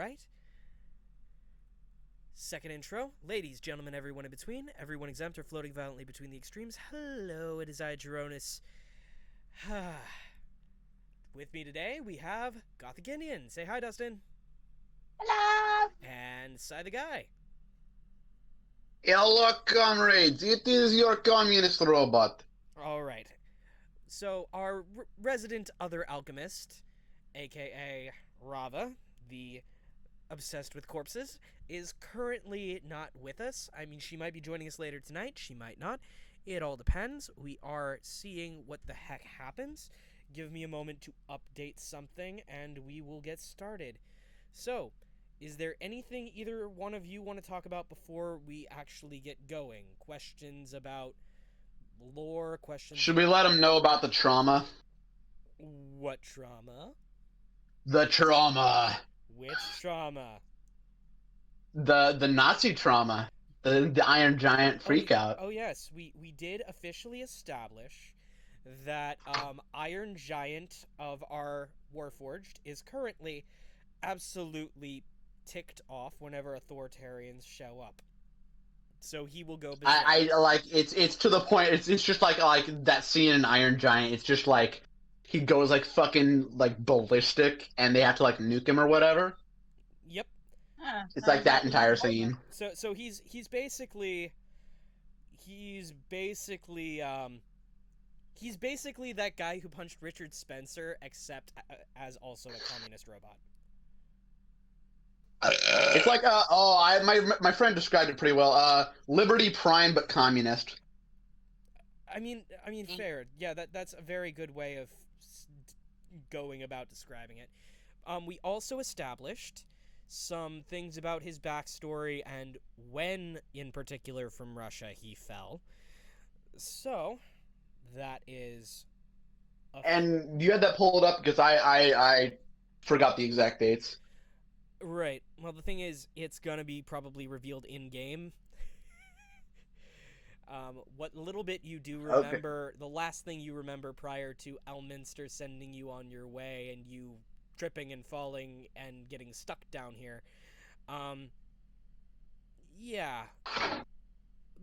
right. Second intro. Ladies, gentlemen, everyone in between, everyone exempt or floating violently between the extremes. Hello, it is I, Geronis. With me today, we have Gothic Indian. Say hi, Dustin. Hello! And Cy the Guy. Hello, comrades. It is your communist robot. All right. So, our resident other alchemist, aka Rava, the obsessed with corpses, is currently not with us. I mean, she might be joining us later tonight. She might not. It all depends. We are seeing what the heck happens. Give me a moment to update something, and we will get started. So, is there anything either one of you want to talk about before we actually get going? Questions about lore? Questions? Should we let them know about the trauma? What trauma? The trauma. Which trauma? The Nazi trauma. The Iron Giant freakout. Oh yes, we did officially establish that Iron Giant of our Warforged is currently absolutely ticked off whenever authoritarians show up. So he will go berserk. I like it's to the point. It's just like that scene in Iron Giant. It's just like he goes like fucking like ballistic, and they have to like nuke him or whatever. Yep. It's like that entire scene. So he's basically that guy who punched Richard Spencer, except as also a communist robot. It's like my friend described it pretty well. Liberty Prime but communist. I mean, fair. Yeah, that's a very good way of going about describing it. We also established some things about his backstory and when, in particular, from Russia he fell. So, that is. And you had that pulled up because I forgot the exact dates. Right. Well, the thing is, it's gonna be probably revealed in game. What little bit you do remember, the last thing you remember prior to Elminster sending you on your way and you tripping and falling and getting stuck down here. Yeah.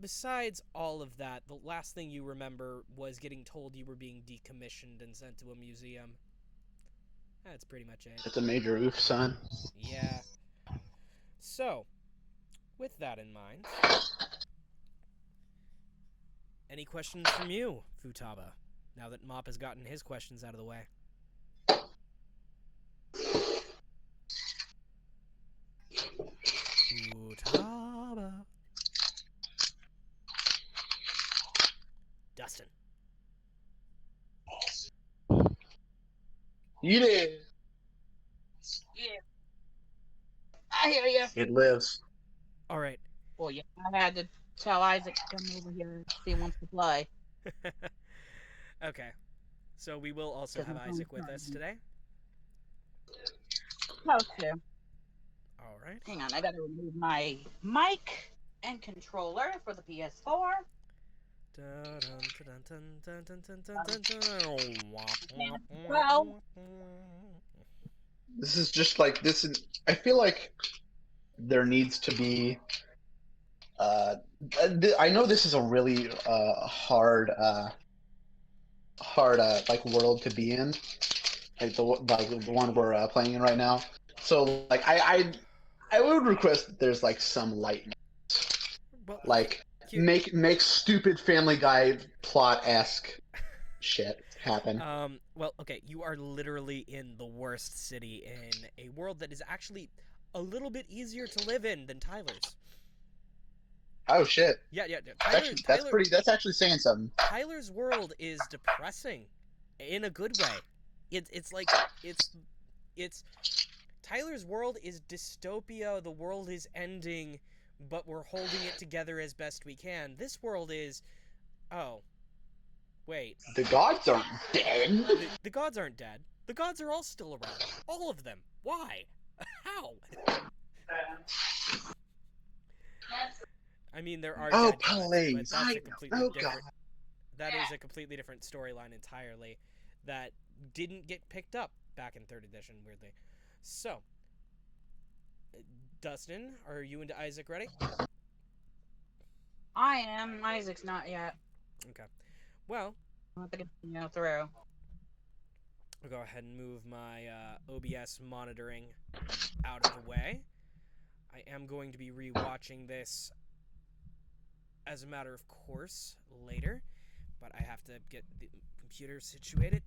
Besides all of that, the last thing you remember was getting told you were being decommissioned and sent to a museum. That's pretty much it. It's a major oof, son. Yeah. So, with that in mind, any questions from you, Futaba, now that Mop has gotten his questions out of the way? Futaba. Dustin. You did. Yeah. I hear you. It lives. All right. Well, yeah, I had to tell Isaac to come over here and see he wants to play. Okay. So we will also have Isaac with us today. How to? All right. Hang on, I gotta remove my mic and controller for the PS4. Well, This is just like this. I feel like there needs to be. I know this is a really hard like world to be in, like the one we're playing in right now. So like I would request that there's like some lightness, like make stupid Family Guy plot-esque shit happen. Well, okay, you are literally in the worst city in a world that is actually a little bit easier to live in than Tyler's. Oh shit! Yeah. That's actually saying something. Tyler's world is depressing, in a good way. It's Tyler's world is dystopia. The world is ending, but we're holding it together as best we can. This world is, oh, wait. The gods aren't dead. The gods aren't dead. The gods are all still around. All of them. Why? How? I mean, there are dead gods, but that's a completely different. That is a completely different storyline entirely, that didn't get picked up back in 3rd edition, weirdly. So, Dustin, are you and Isaac ready? I am. Isaac's not yet. Okay. Well, I don't think it's through. I'll go ahead and move my OBS monitoring out of the way. I am going to be rewatching this as a matter of course later, but I have to get the computer situated.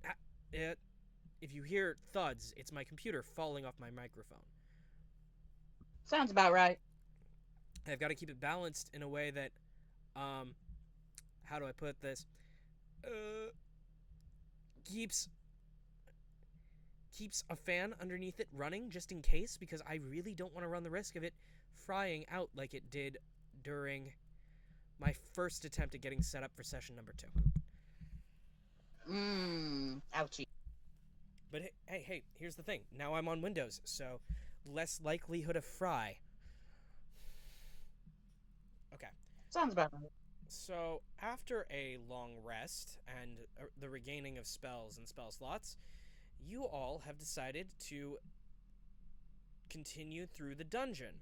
If you hear thuds, it's my computer falling off my microphone. Sounds about right. I've got to keep it balanced in a way that, how do I put this? Keeps a fan underneath it running just in case, because I really don't want to run the risk of it frying out like it did during my first attempt at getting set up for session number 2. Ouchie. But hey, here's the thing. Now I'm on Windows, so less likelihood of fry. Okay. Sounds about right. So, after a long rest and the regaining of spells and spell slots, you all have decided to continue through the dungeon.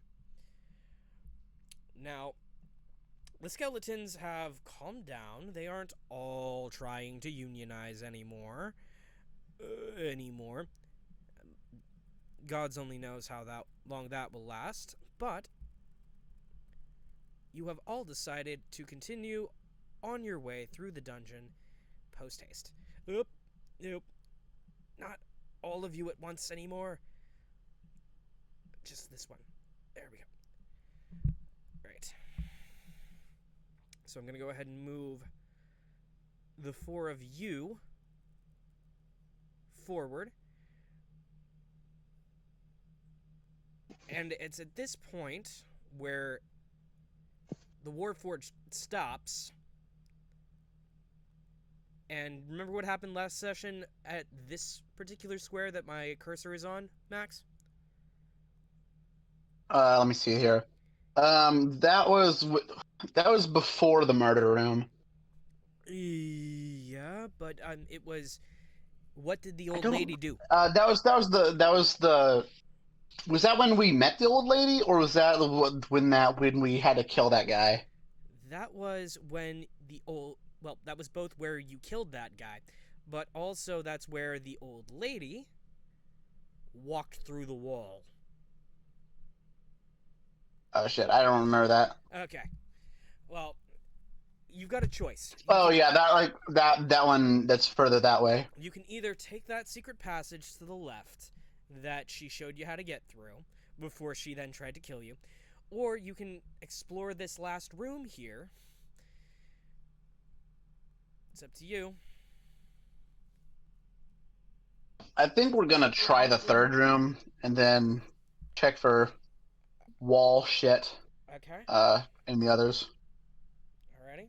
Now, the skeletons have calmed down. They aren't all trying to unionize anymore. Gods only knows how long that will last, but you have all decided to continue on your way through the dungeon post-haste. Nope. Not all of you at once anymore. Just this one. There we go. Right. So I'm going to go ahead and move the 4 of you forward. And it's at this point where the Warforged stops. And remember what happened last session at this particular square that my cursor is on, Max? Let me see here. That was before the murder room. Yeah, but it was. What did the old lady do? Was that when we met the old lady, or was that when we had to kill that guy? That was when the old. Well, that was both where you killed that guy, but also that's where the old lady walked through the wall. Oh shit, I don't remember that. Okay. Well, you've got a choice. Yeah, that one that's further that way. You can either take that secret passage to the left that she showed you how to get through before she then tried to kill you, or you can explore this last room here. It's up to you. I think we're gonna try the third room and then check for wall shit. Okay. In the others. Alrighty.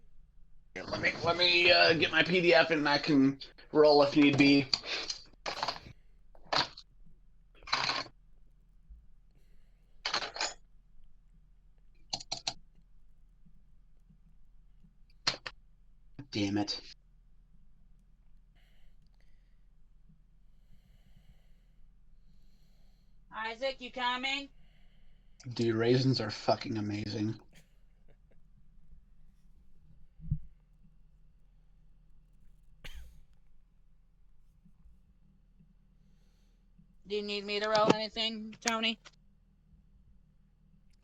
Let me get my PDF and I can roll if need be. Damn it. Isaac, you coming? Dude, raisins are fucking amazing. Do you need me to roll anything, Tony?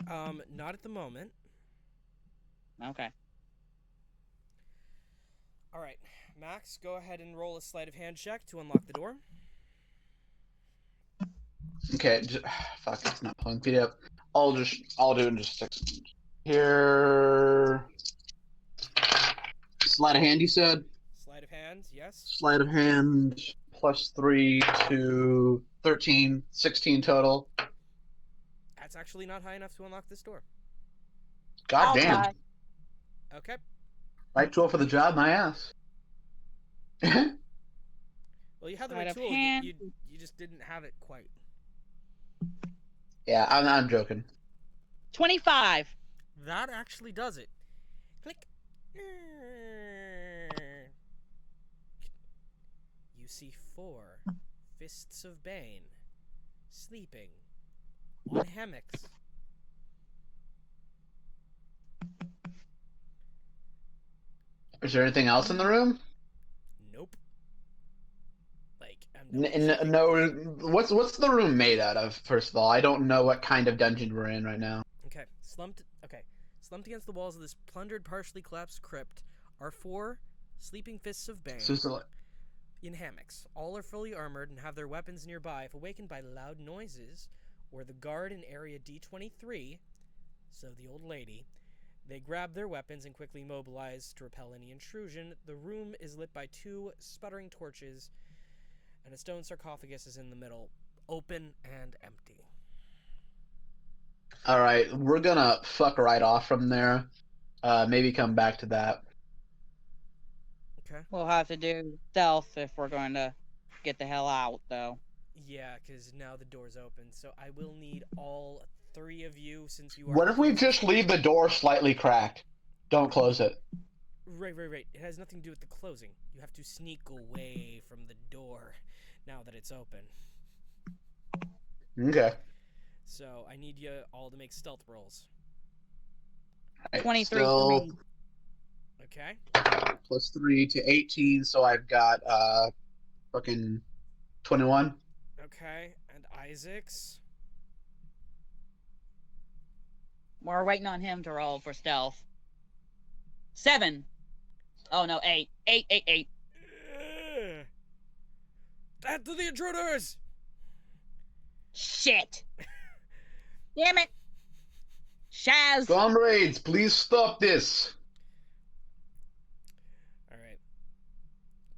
Not at the moment. Okay. Alright, Max, go ahead and roll a sleight of hand check to unlock the door. Okay, fuck, it's not pulling PDF. I'll do it in just a second. Here. Sleight of hand, you said? Sleight of hand, yes. Sleight of hand, +3 to 13, 16 total. That's actually not high enough to unlock this door. God damn. Try. Okay. Right tool for the job, my ass. Well, you had the Sleight right of tool. hand. You just didn't have it quite. Yeah, I'm joking. 25. That actually does it. Click. You see 4 fists of Bane sleeping on hammocks Is there anything else in the room? Nope. Like, I'm only thinking- No. What's the room made out of? First of all, I don't know what kind of dungeon we're in right now. Okay, slumped against the walls of this plundered, partially collapsed crypt are 4 sleeping fists of Bane So it's like- in hammocks. All are fully armored and have their weapons nearby. If awakened by loud noises or the guard in area D23, so the old lady, they grab their weapons and quickly mobilize to repel any intrusion. The room is lit by 2 sputtering torches, and a stone sarcophagus is in the middle, open and empty. All right, we're gonna fuck right off from there. Maybe come back to that. Okay. We'll have to do stealth if we're going to get the hell out, though. Yeah, because now the door's open, so I will need all 3 of you, since you are... What if we just leave the door slightly cracked? Don't close it. Right. It has nothing to do with the closing. You have to sneak away from the door now that it's open. Okay. So I need you all to make stealth rolls. Right, 23 still for me. Okay? plus 3 to 18, so I've got fucking 21. Okay, and Isaac's? We're waiting on him to roll for stealth. 7. Oh, no, 8. 8. Death to the intruders! Shit. Damn it. Shaz. Comrades, please stop this. Alright.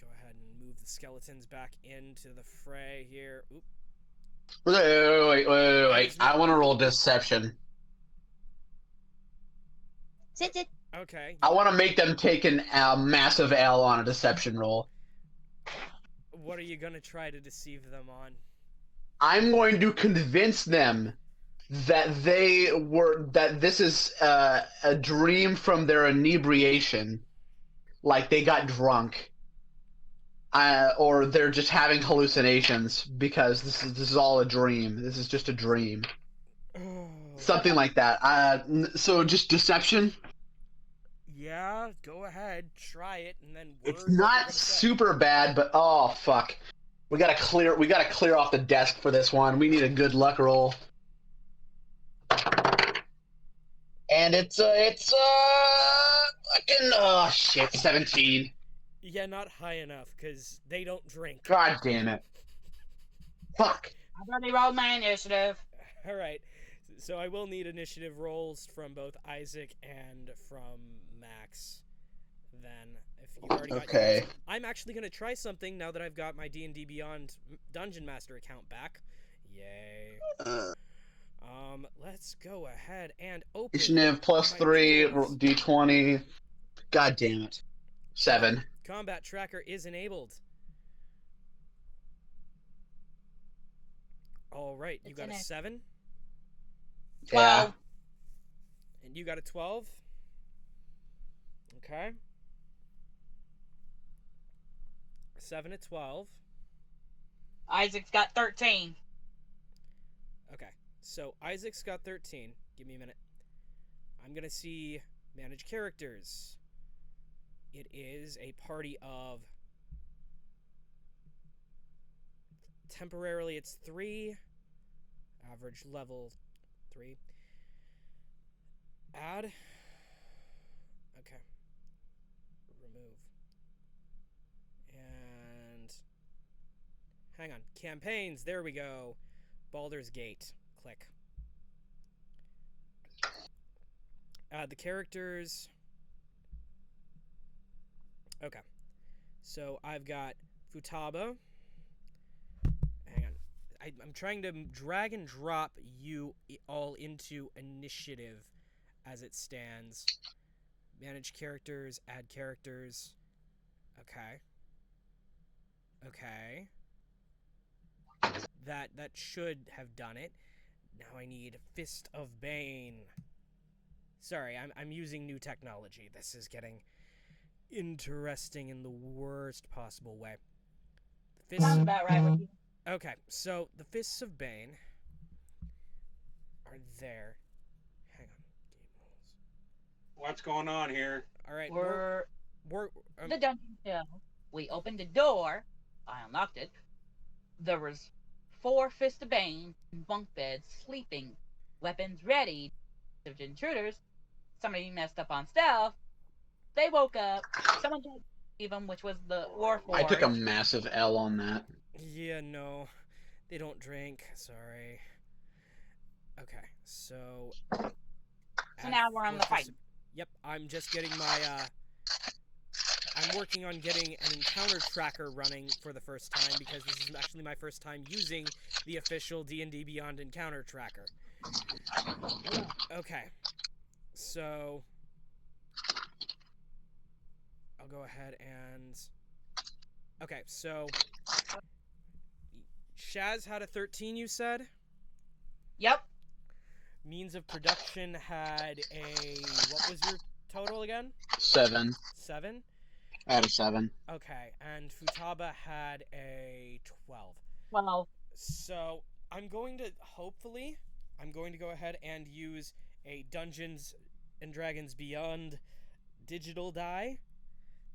Go ahead and move the skeletons back into the fray here. Oop. Wait. I want to roll deception. Sit. Okay. I want to make them take a massive L on a deception roll. What are you gonna try to deceive them on? I'm going to convince them that this is a dream from their inebriation, like they got drunk, or they're just having hallucinations because this is all a dream. This is just a dream, something like that. So just deception. Yeah, go ahead, try it, and then It's word what you're not gonna say. super bad, but oh fuck. We gotta clear off the desk for this one. We need a good luck roll. And it's fucking oh shit, 17. Yeah, not high enough, because they don't drink. God damn it. Fuck. I've already rolled my initiative. Alright, so I will need initiative rolls from both Isaac and from Max. Then, if you already got Okay. yours. I'm actually going to try something now that I've got my D&D Beyond Dungeon Master account back. Yay. Let's go ahead and open... Initiative plus my 3, tools. D20. God damn it. 7. Combat tracker is enabled. Alright, you It's got in a it. 7, Yeah. 12. and you got a 12. Okay. 7 to 12. Isaac's got 13. Okay, so Isaac's got 13. Give me a minute. I'm gonna see manage characters. It is a party of... Temporarily, it's 3. Average level 3. Add. Okay. Remove. And... Hang on. Campaigns. There we go. Baldur's Gate. Click. Add the characters. Okay. So I've got Futaba. Hang on. I'm trying to drag and drop you all into initiative as it stands. Manage characters, add characters. Okay. Okay. That should have done it. Now I need Fist of Bane. Sorry, I'm using new technology. This is getting interesting in the worst possible way. The Sounds Fists about right with you. Okay, so the Fists of Bane are there. Hang on. Game rules. What's going on here? All right, We're we're The dungeon cell. We opened the door. I unlocked it. There was 4 Fist of Bane in bunk beds sleeping, weapons ready. If intruders, somebody messed up on stealth. They woke up. Someone tried to save them, which was the I took a Warforged. massive L on that. yeah, no, they don't drink. Sorry. Okay, so. So now we're on the fight. Yep, I'm just getting my. I'm working on getting an encounter tracker running for the first time because this is actually my first time using the official D&D Beyond encounter tracker. Okay, so I'll go ahead and. Okay, so Shaz had a 13, you said? Yep. Means of production had a. What was your total again? 7. 7? Out of 7. Okay, and Futaba had a 12. Well, So I'm going to go ahead and use a Dungeons and Dragons Beyond digital die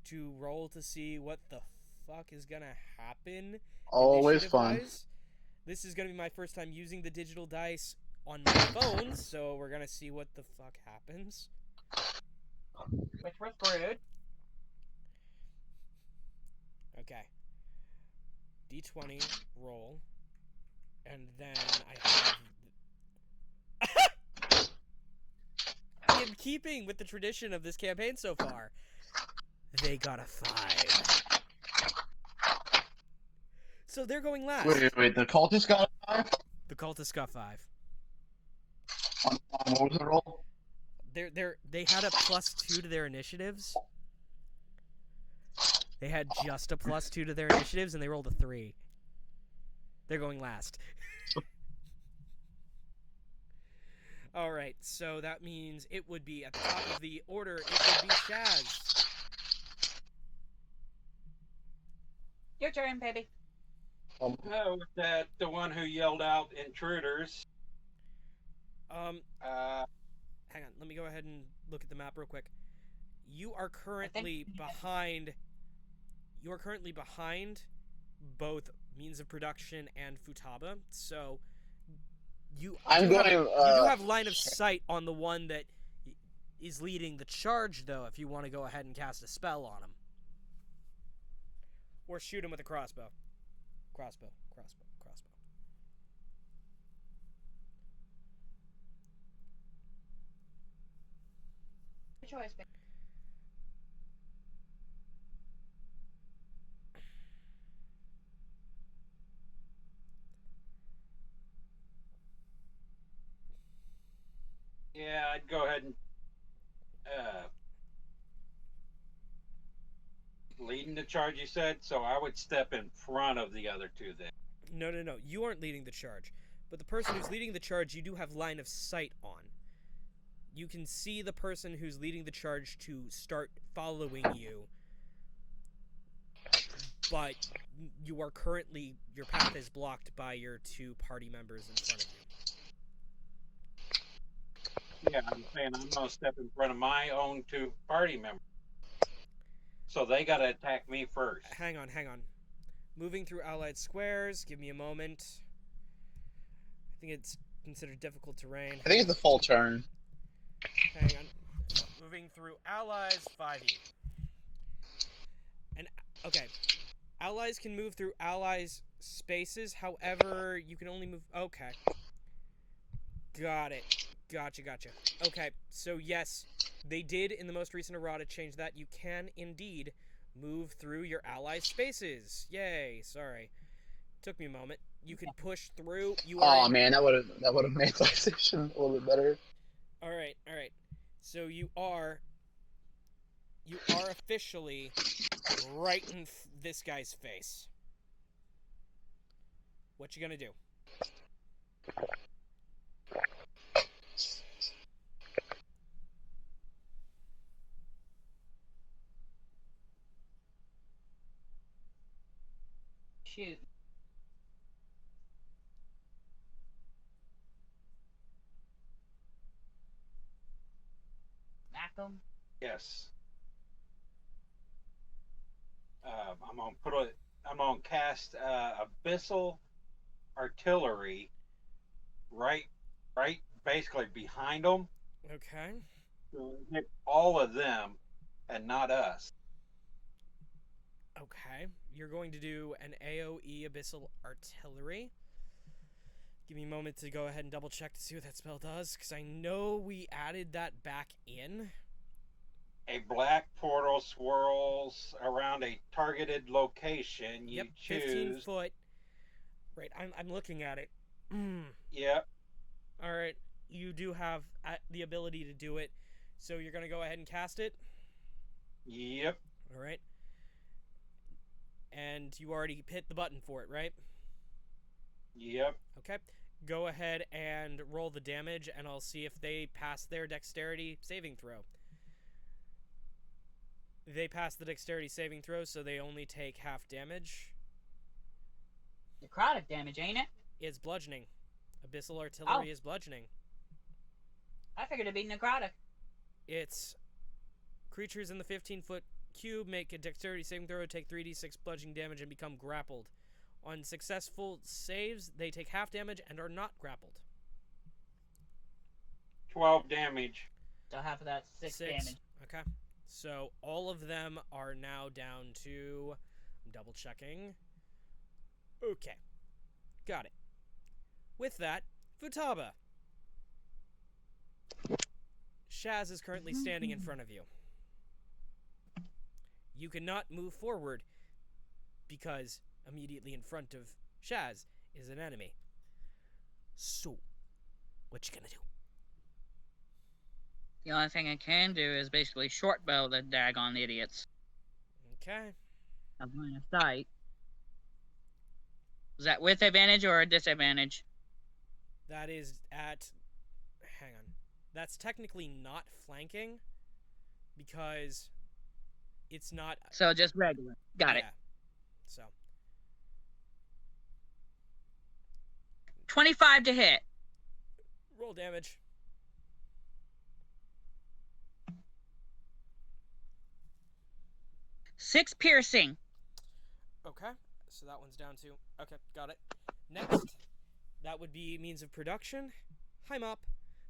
to roll to see what the fuck is gonna happen. Always fun. initiative-wise. This is gonna be my first time using the digital dice on my phone, so we're gonna see what the fuck happens. which we're screwed. Okay. D20 roll, and then I have. In keeping with the tradition of this campaign so far, they got a 5. So they're going last. Wait, the cultist got a 5? The cultists got 5. On what was the roll? They had a +2 to their initiatives. They had just a +2 to their initiatives, and they rolled a 3. They're going last. Alright, so that means it would be at the top of the order, it would be Shaz. Your turn, baby. Oh, that the one who yelled out intruders. Hang on, let me go ahead and look at the map real quick. You are currently behind both Means of Production and Futaba, so you do have line of sight on the one that is leading the charge, though, if you want to go ahead and cast a spell on him. Or shoot him with a crossbow. Crossbow. Your choice, baby. Yeah, I'd go ahead and leading the charge. You said so. I would step in front of the other two then. No. You aren't leading the charge. But the person who's leading the charge, you do have line of sight on. You can see the person who's leading the charge to start following you. But your path is blocked by your 2 party members in front of you. Yeah, I'm saying I'm gonna step in front of my own 2 party members. So they gotta attack me first. Hang on. Moving through allied squares, give me a moment. I think it's considered difficult terrain. I think it's the full turn. Hang on. Moving through allies, 5e. And, okay. Allies can move through allies' spaces, however, you can only move... Okay. Got it. Gotcha. Okay, so yes, they did in the most recent errata change that. You can indeed move through your allies' spaces. Yay, sorry. Took me a moment. You can push through. Man, that would have made PlayStation a little bit better. Alright. So you are officially right in this guy's face. What you gonna do? Shoot. Smack him. Yes. I'm gonna cast abyssal artillery right, basically behind them. Okay. To hit all of them, and not us. Okay. You're going to do an AoE Abyssal Artillery. Give me a moment to go ahead and double check to see what that spell does, because I know we added that back in. A black portal swirls around a targeted location. You Yep, choose. 15 foot. Right, I'm looking at it. Yep. Alright, you do have the ability to do it, so you're going to go ahead and cast it? Yep. Alright. And you already hit the button for it, right? Yep. Okay. Go ahead and roll the damage, and I'll see if they pass their dexterity saving throw. They pass the dexterity saving throw, so they only take half damage. Necrotic damage, ain't it? It's bludgeoning. Abyssal Artillery is bludgeoning. I figured it'd be necrotic. It's creatures in the 15-foot cube make a dexterity saving throw, take 3d6 bludgeoning damage, and become grappled. On successful saves, they take half damage and are not grappled. 12 damage. So half of that 6 damage. Okay. So all of them are now down to... I'm double checking. Okay. Got it. With that, Futaba. Shaz is currently standing in front of you. You cannot move forward because immediately in front of Shaz is an enemy. So, what you gonna do? The only thing I can do is basically short bow the daggone idiots. Okay. I'm line of sight. Is that with advantage or a disadvantage? That is at... Hang on. That's technically not flanking because it's not... So just regular. Got it. So. 25 to hit. Roll damage. Six piercing. Okay, so that one's down to... Okay, got it. Next, that would be means of production. Hi, Mop.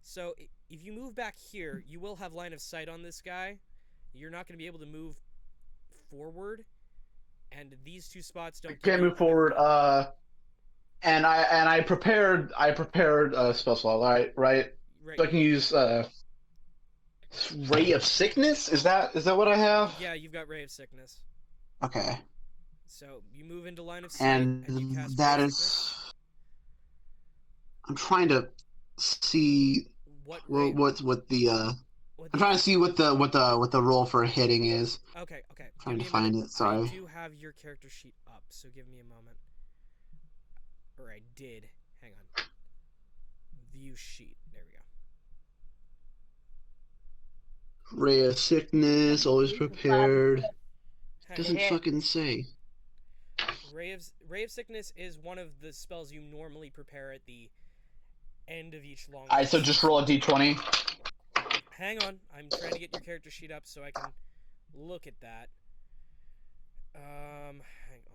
So, if you move back here, you will have line of sight on this guy. You're not going to be able to move forward. And these two spots don't... Can't move forward, and I prepared spell slot, right? So I can use Ray of Sickness. Is that what I have? Yeah, you've got Ray of Sickness. Okay. So you move into line of sight, And you cast that Ray of is. Sickness. I'm trying to see what the. I'm trying to see what the roll for hitting is. Okay. Trying to find it. Sorry. I do have your character sheet up, so give me a moment. Or I did. Hang on. View sheet. There we go. Ray of Sickness, always prepared. Doesn't hit. fucking say. Ray of Sickness is one of the spells you normally prepare at the end of each long. Alright, so just roll a d20. Hang on, I'm trying to get your character sheet up so I can look at that. Hang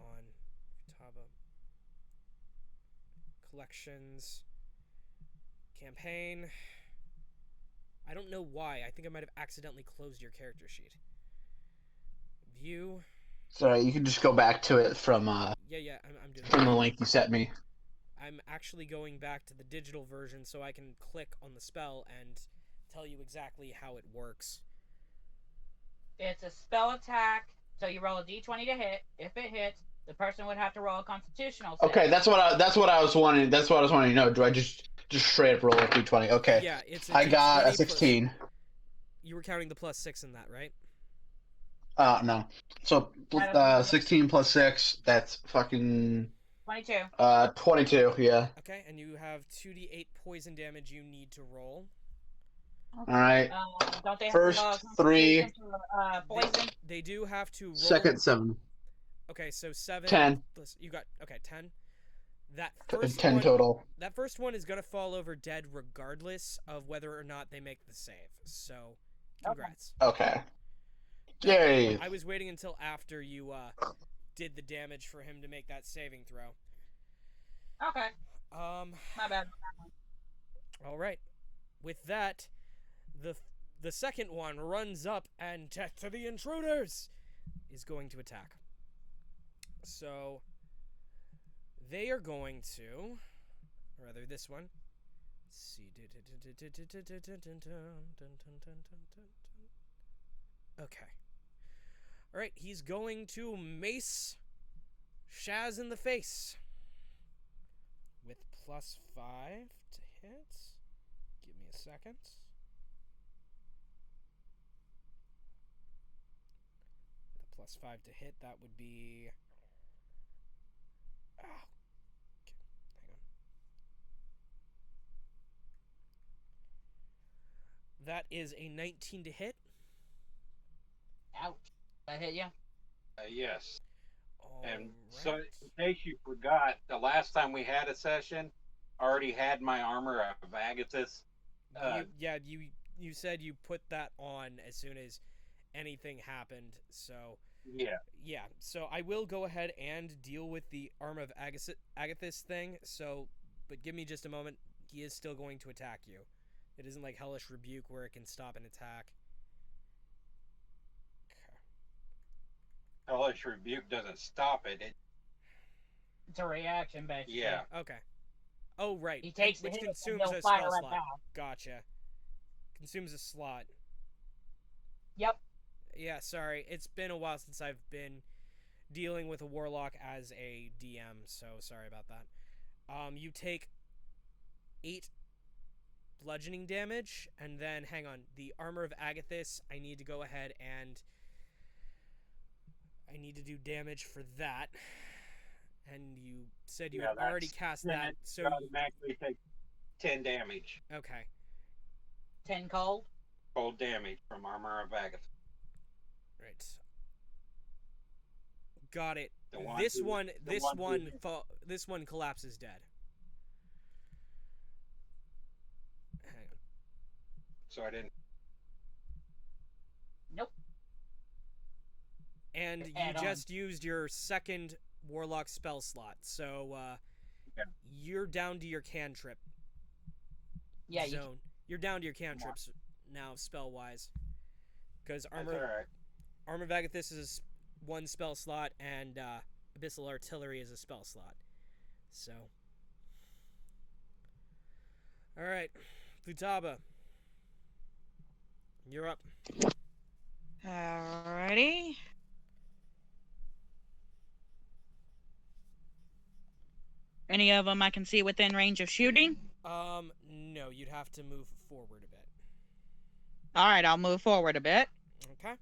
on. Futaba. Collections. Campaign. I don't know why. I think I might have accidentally closed your character sheet. View. Sorry, you can just go back to it from Yeah, I'm doing from the that. link you sent me. I'm actually going back to the digital version so I can click on the spell and tell you exactly how it works. It's a spell attack, so you roll a d20 to hit. If it hits, the person would have to roll a constitutional save. Okay, that's what I was wanting. That's what I was wanting to know. Do I just straight up roll a d20? Okay. Yeah, it's a I got a D20 16. You were counting the +6 in that, right? No. So 16 plus 6, that's fucking 22. 22, yeah. Okay, and you have 2d8 poison damage you need to roll. Alright. Don't they have First to roll 3. poison? They do have to roll... Second 7. Okay, so 7... 10. You got... Okay, 10. That first 10 one, total. That first one is going to fall over dead regardless of whether or not they make the save. So, congrats. Okay. Yay. I was waiting until after you did the damage for him to make that saving throw. Okay. My bad. All right. With that, the second one runs up and death to the intruders is going to attack. So they are going to, or rather this one. Let's see. Okay. All right, he's going to mace Shaz in the face with +5 to hit. Give me a second. With a +5 to hit, that would be. Oh, okay. Hang on. That is a 19 to hit. Ouch. Did I hit you? Yes. All And right. so, in case you forgot, the last time we had a session, I already had my armor of Agathis. You said you put that on as soon as anything happened. So yeah. So I will go ahead and deal with the armor of Agathis thing. So, but give me just a moment. He is still going to attack you. It isn't like Hellish Rebuke where it can stop an attack. Hellish Rebuke doesn't stop it. It's a reaction, basically. Yeah. Okay. Oh, right. He takes the which hit consumes and he'll a fire spell right slot. back. Gotcha. Consumes a slot. Yep. Yeah, sorry. It's been a while since I've been dealing with a warlock as a DM, so sorry about that. You take 8 bludgeoning damage, and then, hang on, the Armor of Agathis, I need to go ahead and I need to do damage for that. And you said you had already cast that, so you automatically take 10 damage. Okay. 10 cold? Cold damage from Armor of Agathis. Right. Got it. The one This who- one the this one one who- fa- this one collapses dead. Hang on. So I didn't. Nope. And you Add on. just used your second warlock spell slot, so Yeah. you're down to your cantrip Yeah, you zone. You're down to your cantrips now, spell wise, because That's armor alright. Armor of Agathis is 1 spell slot, and Abyssal Artillery is a spell slot. So, all right, Futaba, you're up. Alrighty. Any of them I can see within range of shooting? No, you'd have to move forward a bit. Alright, I'll move forward a bit. Okay.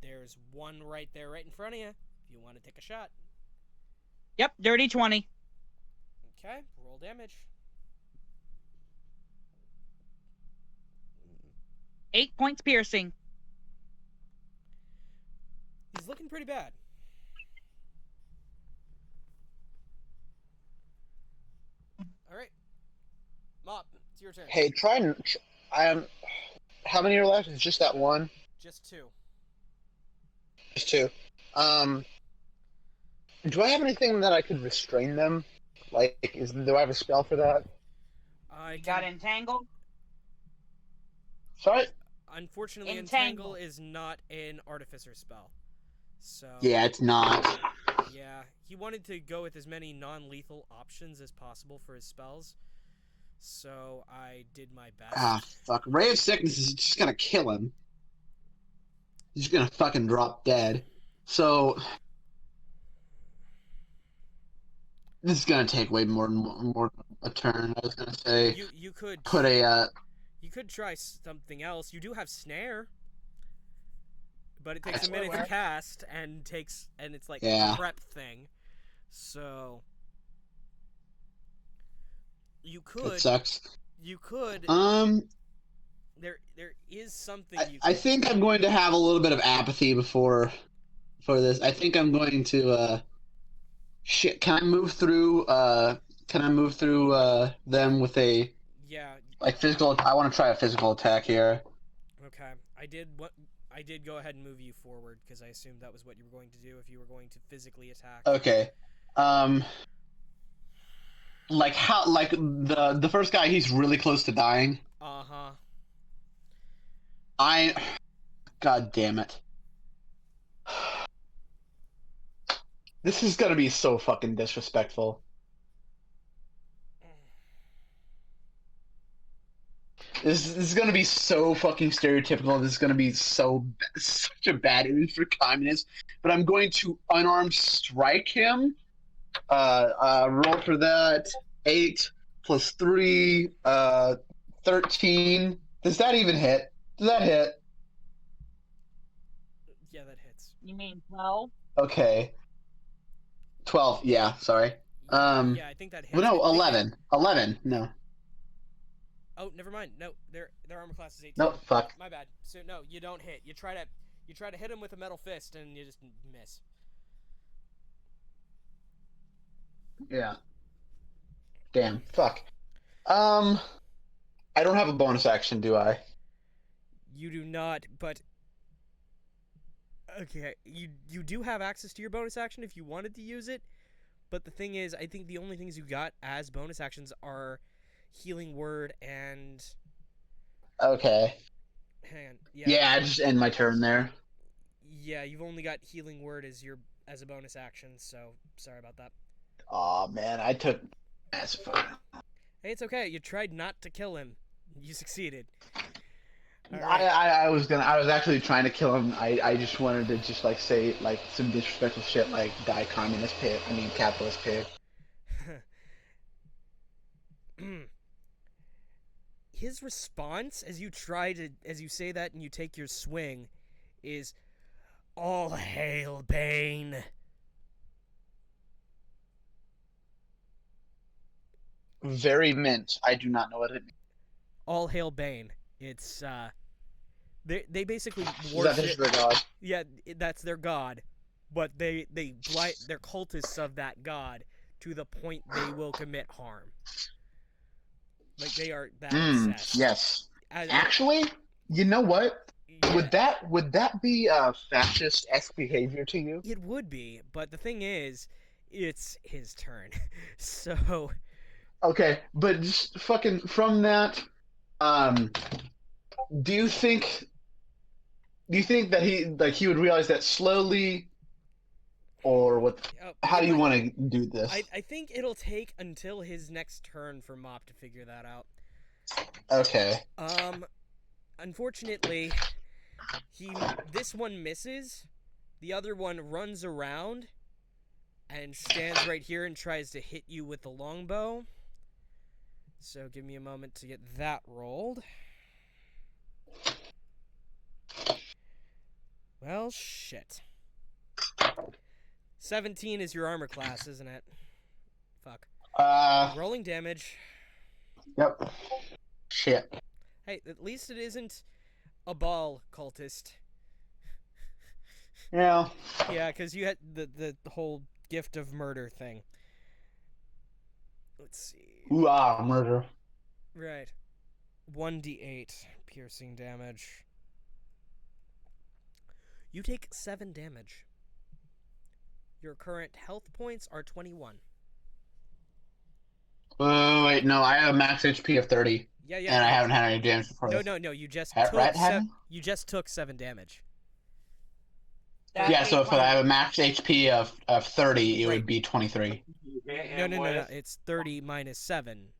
There's one right there, right in front of you. If you want to take a shot. Yep, dirty 20. Okay, roll damage. 8 points piercing. He's looking pretty bad. All right, Mop, it's your turn. Hey, try and how many are left? It's just that one. Just 2. Just 2. Do I have anything that I could restrain them? Like, do I have a spell for that? I got entangled. Sorry. Unfortunately, Entangle. Entangle is not an artificer spell. So Yeah, it's not. yeah, he wanted to go with as many non-lethal options as possible for his spells. So I did my best. Ah, fuck. Ray of Sickness is just gonna kill him. He's just gonna fucking drop dead. So this is gonna take way more than a turn. I was gonna say You could put a you could try something else. You do have Snare, but it takes That's a minute to work. cast and it's like Yeah. a prep thing. So you it could sucks. there is something you I could think I'm going to have a little bit of apathy before this. I think I'm going to shit. Can I move through them with a yeah, physical? I want to try a physical attack here. okay. I did what I did go ahead and move you forward because I assumed that was what you were going to do if you were going to physically attack. Okay. Like how? Like the first guy, he's really close to dying. Uh-huh. God damn it. This is gonna be so fucking disrespectful. This is gonna be so fucking stereotypical. This is gonna be such a bad image for communists. But I'm going to unarmed strike him. Roll for that. 8 plus 3, 13. Does that even hit? Does that hit? Yeah, that hits. You mean 12? Okay. 12. Yeah. Sorry. Yeah, I think that hits. Well, no, I think 11. 11. No. Oh, never mind. No, their armor class is 18. No. Fuck. My bad. So no, you don't hit. You try to hit him with a metal fist and you just miss. Yeah. Damn. Fuck. I don't have a bonus action, do I? You do not, but okay, you do have access to your bonus action if you wanted to use it. But the thing is, I think the only things you got as bonus actions are Healing Word and Okay. hang on. Yeah, I just end my turn there. Yeah, you've only got Healing Word as a bonus action, so sorry about that. Aw, man, I took. That's fine. Hey, it's okay. You tried not to kill him. You succeeded. All I, right. I was actually trying to kill him. I just wanted to just like say like some disrespectful shit like die communist pig. I mean capitalist pig. His response as you say that and you take your swing is all hail Bane. Very mint. I do not know what it means. All hail Bane. It's they basically Is that worship. just their god? Yeah, that's their god, but they're cultists of that god to the point they will commit harm. Like they are that obsessed. Yes. As- Actually, you know what? yeah, Would that be fascist-esque behavior to you? it would be, but the thing is, it's his turn. So Okay, but just fucking from that, do you think that he would realize that slowly, or what? How do you want to do this? I think it'll take until his next turn for Mop to figure that out. Okay. Unfortunately, this one misses. The other one runs around and stands right here and tries to hit you with the longbow. So give me a moment to get that rolled. Well, shit. 17 is your armor class, isn't it? Fuck. Rolling damage. Yep. Shit. Hey, at least it isn't a ball cultist. Yeah. Yeah, because you had the whole gift of murder thing. Let's see. Ooh, murder. Right. 1d8 piercing damage. You take 7 damage. Your current health points are 21. Oh wait, no, I have a max HP of 30, Yeah. and I haven't had any damage before. No. You just Right, took right, Haven? you just took 7 damage. Yeah, so if I have a max HP of 30, it Right. would be 23. No. It's 30 minus 7.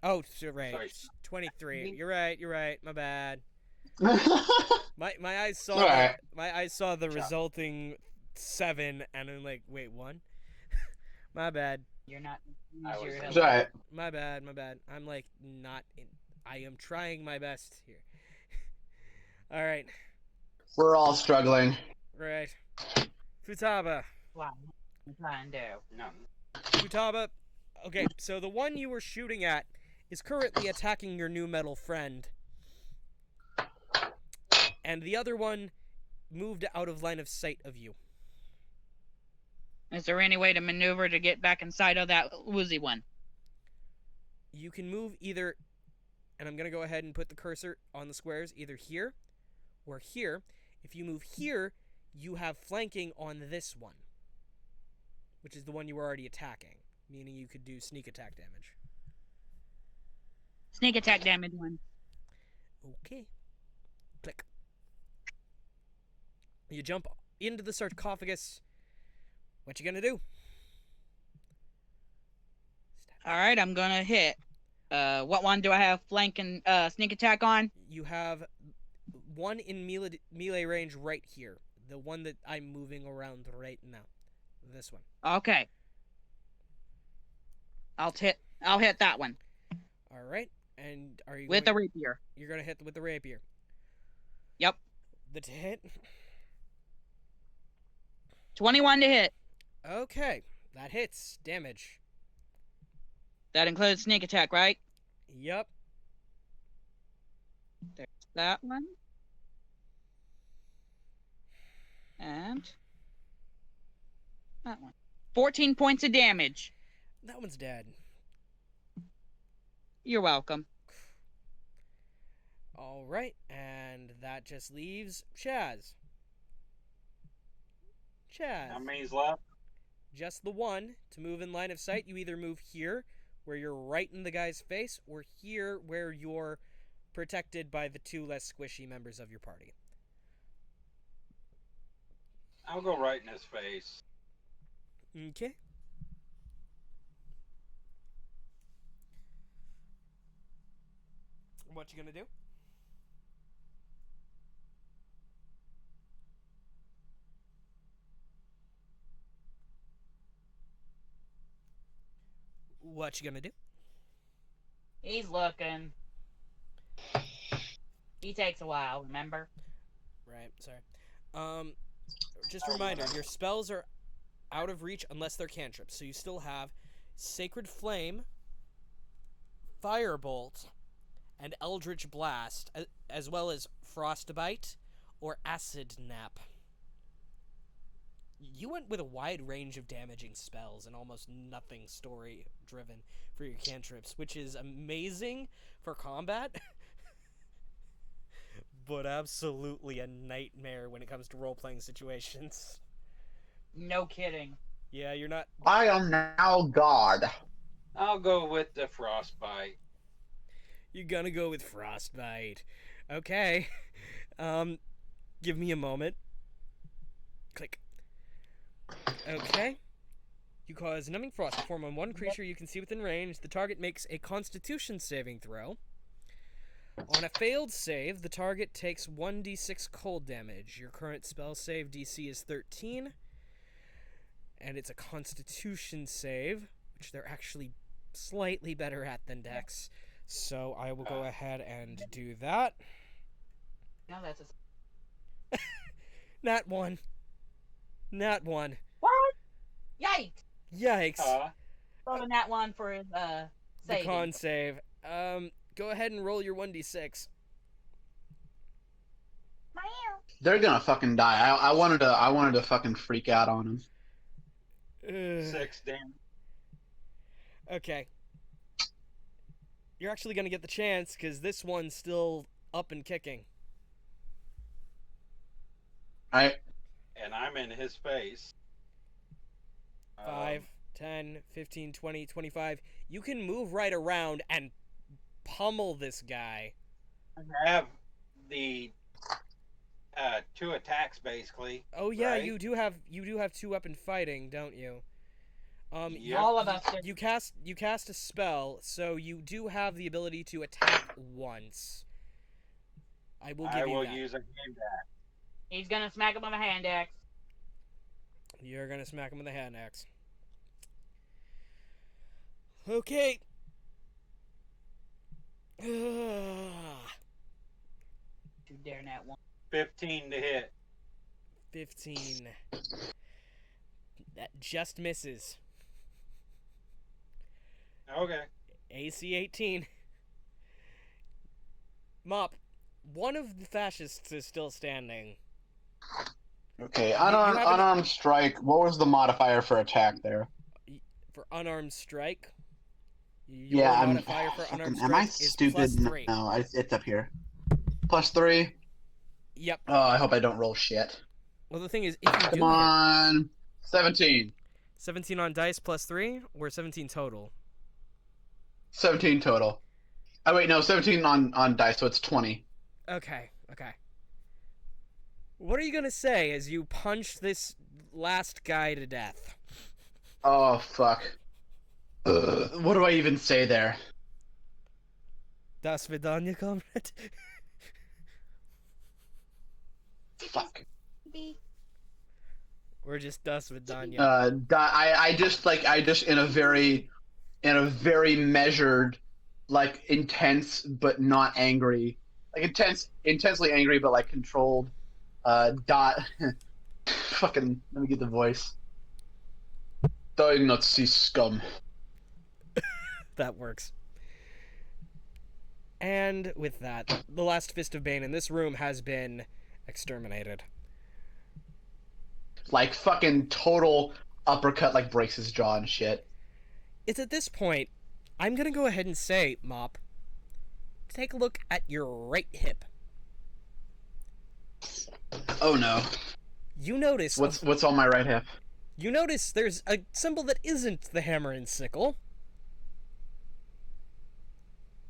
Oh, right. Sorry. 23. You're right. My bad. Oh, My eyes saw Alright. my eyes saw the Job. resulting 7, and I'm like, wait, 1? My bad. You're not. I was- You're It's alright. My bad. I'm like not in. I am trying my best here. All right. We're all struggling. Right. Futaba. Wow. I'm trying to do. No. Futaba. Okay, so the one you were shooting at is currently attacking your new metal friend. And the other one moved out of line of sight of you. Is there any way to maneuver to get back inside of that woozy one? You can move either, and I'm going to go ahead and put the cursor on the squares, either here or here. If you move here, you have flanking on this one, which is the one you were already attacking, meaning you could do sneak attack damage. Sneak attack damage 1. Okay. Click. You jump into the sarcophagus. What you gonna do? All right, I'm gonna hit. What one do I have flank and sneak attack on? You have one in melee range right here. The one that I'm moving around right now. This one. Okay. I'll hit that one All right. And are you with going, a rapier. You're gonna hit with the rapier. Yep. The hit. 21 to hit. Okay, that hits. Damage. That includes sneak attack, right? Yep. There's that one. And that one. 14 points of damage. That one's dead. You're welcome. All right, and that just leaves Chaz. Chaz. How many's left? Just the one. To move in line of sight, you either move here, where you're right in the guy's face, or here, where you're protected by the 2 less squishy members of your party. I'll go right in his face. Okay. What you gonna do? What you gonna do? He's looking. He takes a while, remember? Right, sorry. Just a reminder, your spells are out of reach unless they're cantrips. So you still have Sacred Flame, Firebolt, and Eldritch Blast, as well as Frostbite or Acid Nap. You went with a wide range of damaging spells and almost nothing story-driven for your cantrips, which is amazing for combat, but absolutely a nightmare when it comes to role-playing situations. No kidding. Yeah, you're not... I am now God. I'll go with the frostbite. You're gonna go with Frostbite. Okay. Give me a moment. Click. Okay. You cause numbing frost to form on one creature you can see within range. The target makes a Constitution saving throw. On a failed save, the target takes 1d6 cold damage. Your current spell save DC is 13. And it's a Constitution save, which they're actually slightly better at than Dex. So I will go ahead and do that. No, that's a... Nat 1. Nat 1. What? Yikes! Yikes. Throwing that one for his, The saving. con save. Go ahead and roll your 1d6. They're gonna fucking die. I wanted to fucking freak out on them. 6 damage. Okay. You're actually gonna get the chance, because this one's still up and kicking. Alright. And I'm in his face. 5, 10, 15, 20, 25. You can move right around and pummel this guy. I have the 2 attacks basically. Oh yeah, right? you do have 2 up in fighting, don't you? Yep. All of us did. You cast a spell, so you do have the ability to attack once. I will give you that. use a hand axe. He's gonna smack him with a hand axe. You're gonna smack him with a hand axe. Okay. You dare that one. 15 to hit. 15. That just misses. Okay. AC 18. Mop, one of the fascists is still standing. Okay, haven't- unarmed strike. What was the modifier for attack there? For unarmed strike, your Yeah, I'm. modifier for unarmed Am I strike is stupid? +3. No, it's up here. +3. Yep. Oh, I hope I don't roll shit. Well, the thing is, if you Come do hit, on. 17. 17 on dice plus 3, or 17 total? 17 total. Oh, wait, no, 17 on dice, so it's 20. Okay. What are you gonna say as you punch this last guy to death? Oh, fuck. What do I even say there? Das Vidanya, comrade? Fuck. Or just Das Vidanya? I just in a very measured, like intense but not angry, like intensely angry but like controlled. Dot. Fucking. Let me get the voice. Die Nazi scum. That works. And with that, the last Fist of Bane in this room has been exterminated. Like fucking total uppercut, like breaks his jaw and shit. It's at this point, I'm gonna go ahead and say, Mop, take a look at your right hip. Oh no. You notice What's on my right hip? You notice there's a symbol that isn't the hammer and sickle.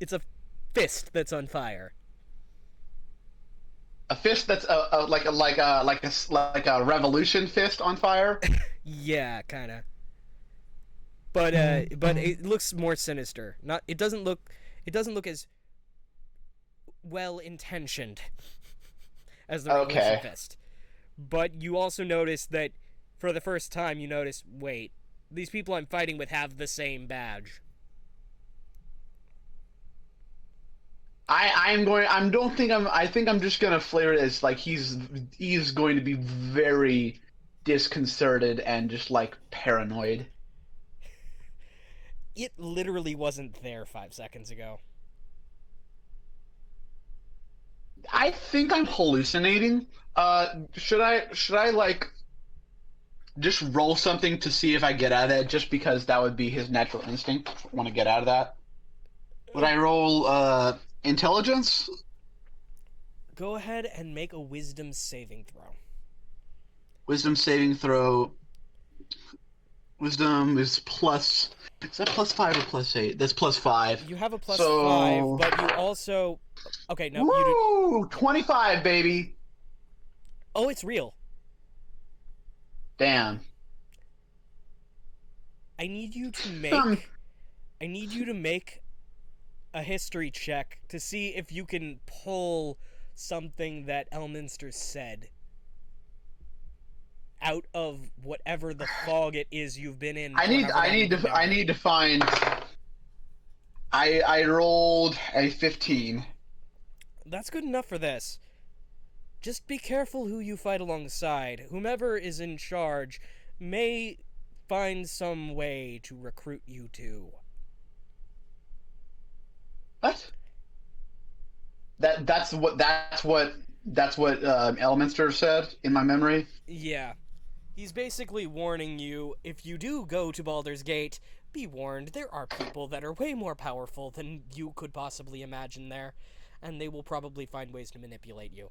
It's a fist that's on fire. A fist that's like a revolution fist on fire. Yeah, kind of. But it looks more sinister. It doesn't look as well intentioned as the revolution fist. But you also notice that for the first time wait, these people I'm fighting with have the same badge. I think I'm just gonna flavor it as like he's going to be very disconcerted and just like paranoid. It literally wasn't there 5 seconds ago. I think I'm hallucinating. Should I like just roll something to see if I get out of that? Just because that would be his natural instinct. Want to get out of that? Would I roll intelligence? Go ahead and make a wisdom saving throw. Wisdom saving throw. Wisdom is plus. Is that plus 5 or plus 8? That's plus 5. You have a plus So- 5, but you also. Okay, no, you Woo! 25, baby. Oh, it's real. Damn. I need you to make. Um. I need you to make a history check to see if you can pull something that Elminster said out of whatever the fog it is you've been in. I need to find. I rolled a 15. That's good enough for this. Just be careful who you fight alongside. Whomever is in charge may find some way to recruit you too. What? That's what Elminster said in my memory. Yeah. He's basically warning you, if you do go to Baldur's Gate, be warned, there are people that are way more powerful than you could possibly imagine there, and they will probably find ways to manipulate you.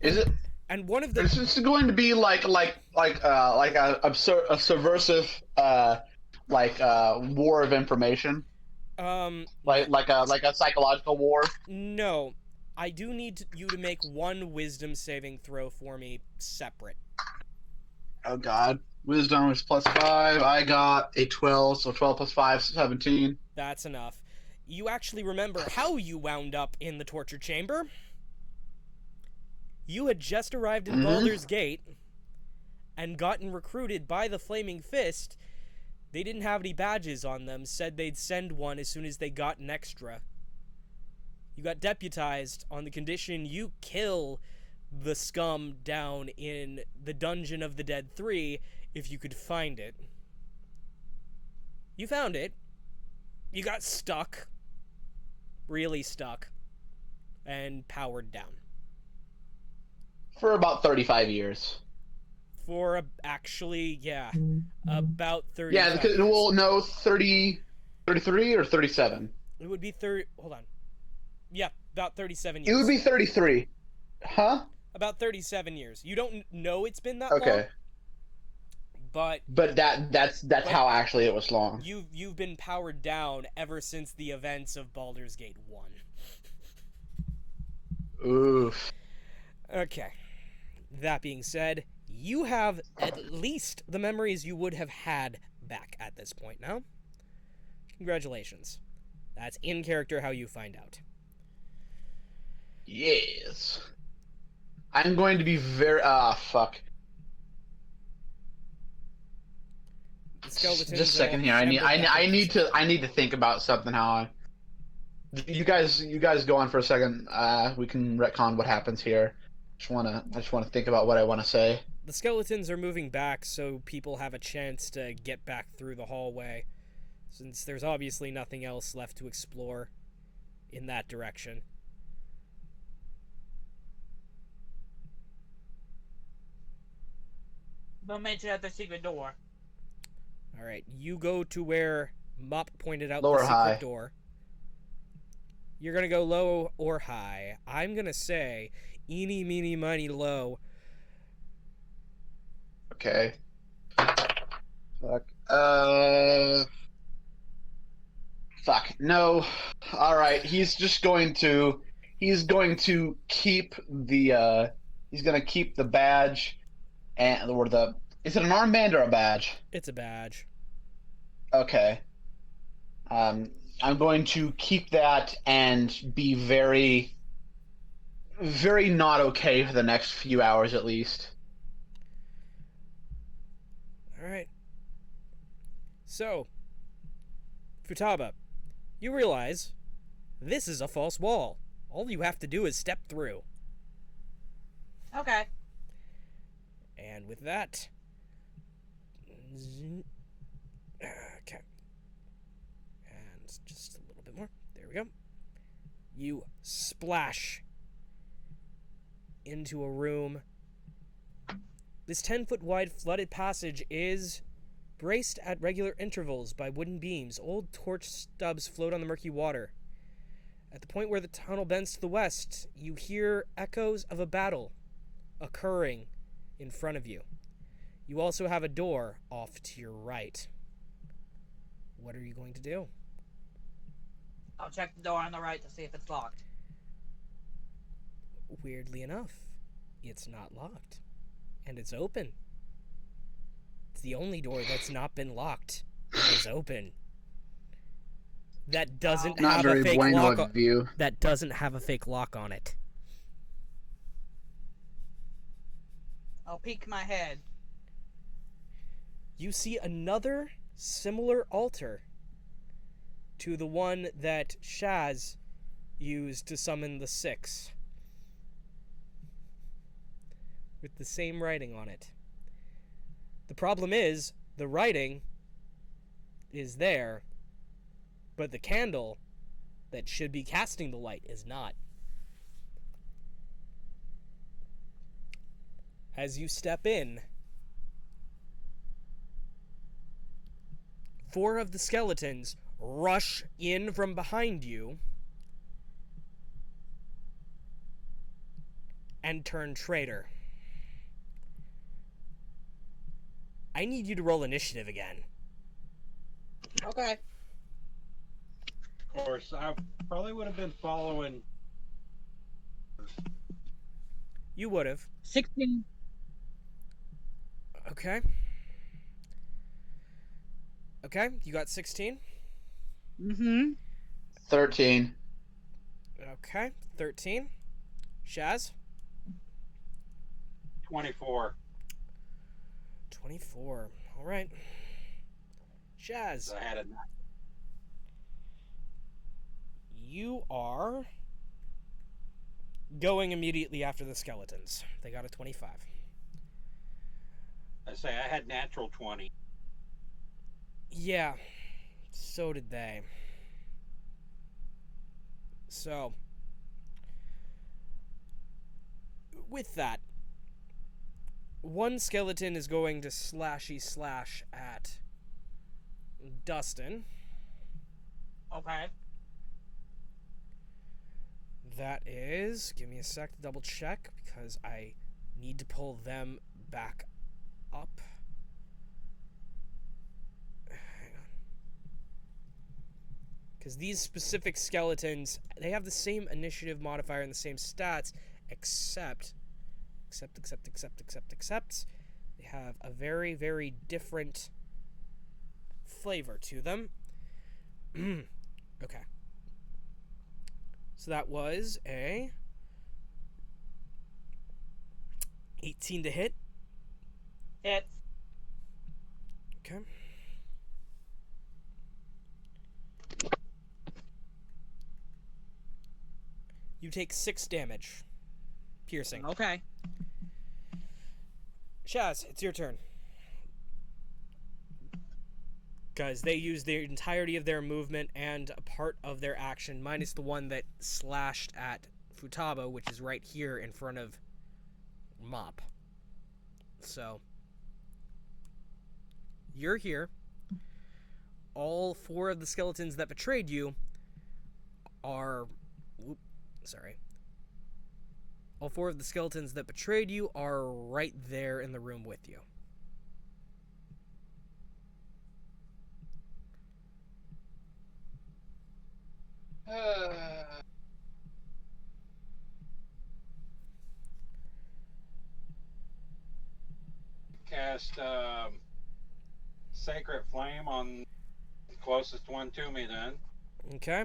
Is it? And one of the... Is this going to be like a subversive war of information? Like a psychological war? No. I do need you to make one wisdom saving throw for me separate. Oh god. Wisdom is plus 5. I got a 12, so 12 plus 5, 17. That's enough. You actually remember how you wound up in the torture chamber? You had just arrived in Baldur's Gate and gotten recruited by the Flaming Fist. They didn't have any badges on them, said they'd send one as soon as they got an extra. You got deputized on the condition you kill the scum down in the Dungeon of the Dead 3 if you could find it. You found it. You got stuck. Really stuck. And powered down. For about 35 years. For actually, yeah, about 30. Yeah, because, well, no, 30, 33 or 37. It would be 30. Hold on. Yeah, about 37 It years. would be 33. Huh? About 37 years. You don't know it's been that long, Okay. but But that's But- how actually it was long. you've been powered down ever since the events of Baldur's Gate 1. Oof. Okay. That being said, you have at least the memories you would have had back at this point now. Congratulations. That's in character how you find out. Yes. I'm going to be very fuck. The skeletons Just a are second all here. I trembled need to think about something. You guys go on for a second. We can retcon what happens here. I just wanna think about what I want to say. The skeletons are moving back so people have a chance to get back through the hallway, since there's obviously nothing else left to explore in that direction. Don't mention at the secret door. Alright, you go to where Mop pointed out Low or the secret high? door. You're gonna go low or high. I'm gonna say eeny, meeny, miny, low. Okay. Fuck. Fuck. No. All right. He's going to keep the. He's gonna keep the badge, or the. Is it an armband or a badge? It's a badge. Okay. I'm going to keep that and be very, very not okay for the next few hours at least. Alright. So, Futaba, you realize this is a false wall. All you have to do is step through. Okay. And with that... Okay. And just a little bit more. There we go. You splash into a room. This 10-foot wide flooded passage is braced at regular intervals by wooden beams. Old torch stubs float on the murky water. At the point where the tunnel bends to the west, you hear echoes of a battle occurring in front of you. You also have a door off to your right. What are you going to do? I'll check the door on the right to see if it's locked. Weirdly enough, it's not locked. And it's open. It's the only door that's not been locked. It is open. That doesn't Not have very a fake bueno lock. of you. That doesn't have a fake lock on it. I'll peek my head. You see another similar altar to the one that Shaz used to summon the Six, with the same writing on it. The problem is, the writing is there, but the candle that should be casting the light is not. As you step in, 4 of the skeletons rush in from behind you and turn traitor. I need you to roll initiative again. Okay. Of course, I probably would have been following. You would have. 16. Okay. Okay, you got 16. Mm-hmm. 13. Okay, 13. Shaz? 24. 24. All right. Shaz, I had a you are going immediately after the skeletons. They got a 25. I say I had natural 20. Yeah, so did they. So, with that, one skeleton is going to slashy slash at Dustin. Okay. that is. Give me a sec to double check because I need to pull them back up. Hang on. Because these specific skeletons, they have the same initiative modifier and the same stats, except they have a very, very different flavor to them. Okay. So that was a 18 to hit. Hits. Okay. You take 6 damage. Piercing. Okay. Shaz, it's your turn. Because they used the entirety of their movement and a part of their action, minus the one that slashed at Futaba, which is right here in front of Mop. So, you're here. All 4 of the skeletons that betrayed you are... All 4 of the skeletons that betrayed you are right there in the room with you. Cast Sacred Flame on the closest one to me then. Okay.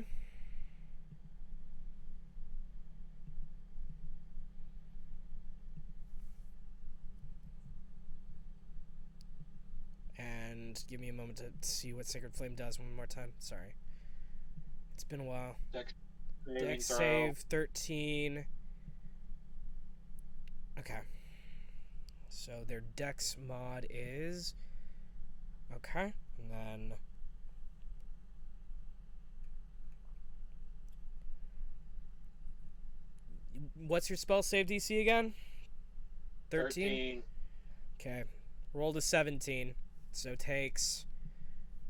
And give me a moment to see what Sacred Flame does one more time. Sorry. It's been a while. Dex Save 13. Okay. So their Dex mod is... Okay. And then... What's your spell save DC again? 13? Okay. Rolled a 17. So takes...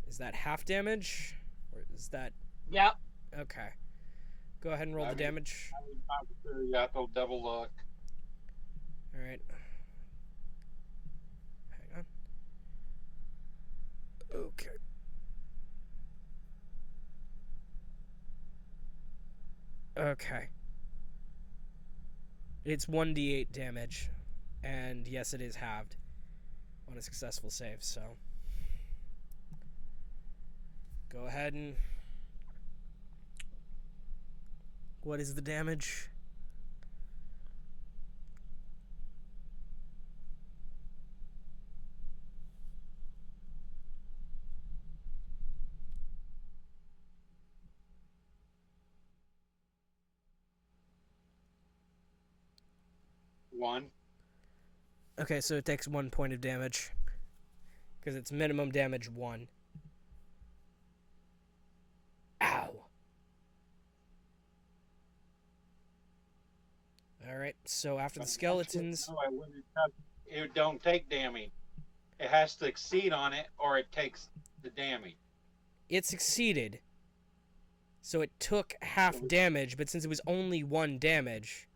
Is that half damage? Or is that... Yep. Okay. Go ahead and roll the damage. You have to double look. Alright. Hang on. Okay. Okay. It's 1d8 damage. And yes, it is halved on a successful save, so... Go ahead and... What is the damage? One. Okay, so it takes 1 point of damage. Because it's minimum damage 1. Ow. Alright, so after the skeletons... No, it don't take damage. It has to exceed on it, or it takes the damage. It succeeded. So it took half damage, but since it was only 1 damage...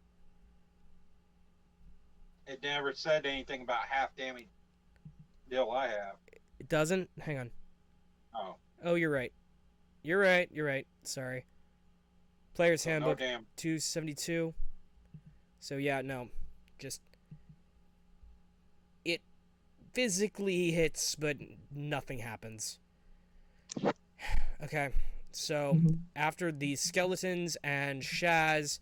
It never said anything about half damage deal I have. It doesn't? Hang on. Oh. Oh, you're right. You're right. Sorry. Player's So Handbook no damn. 272. So yeah, no. Just... It physically hits, but nothing happens. Okay, so after the skeletons and Shaz,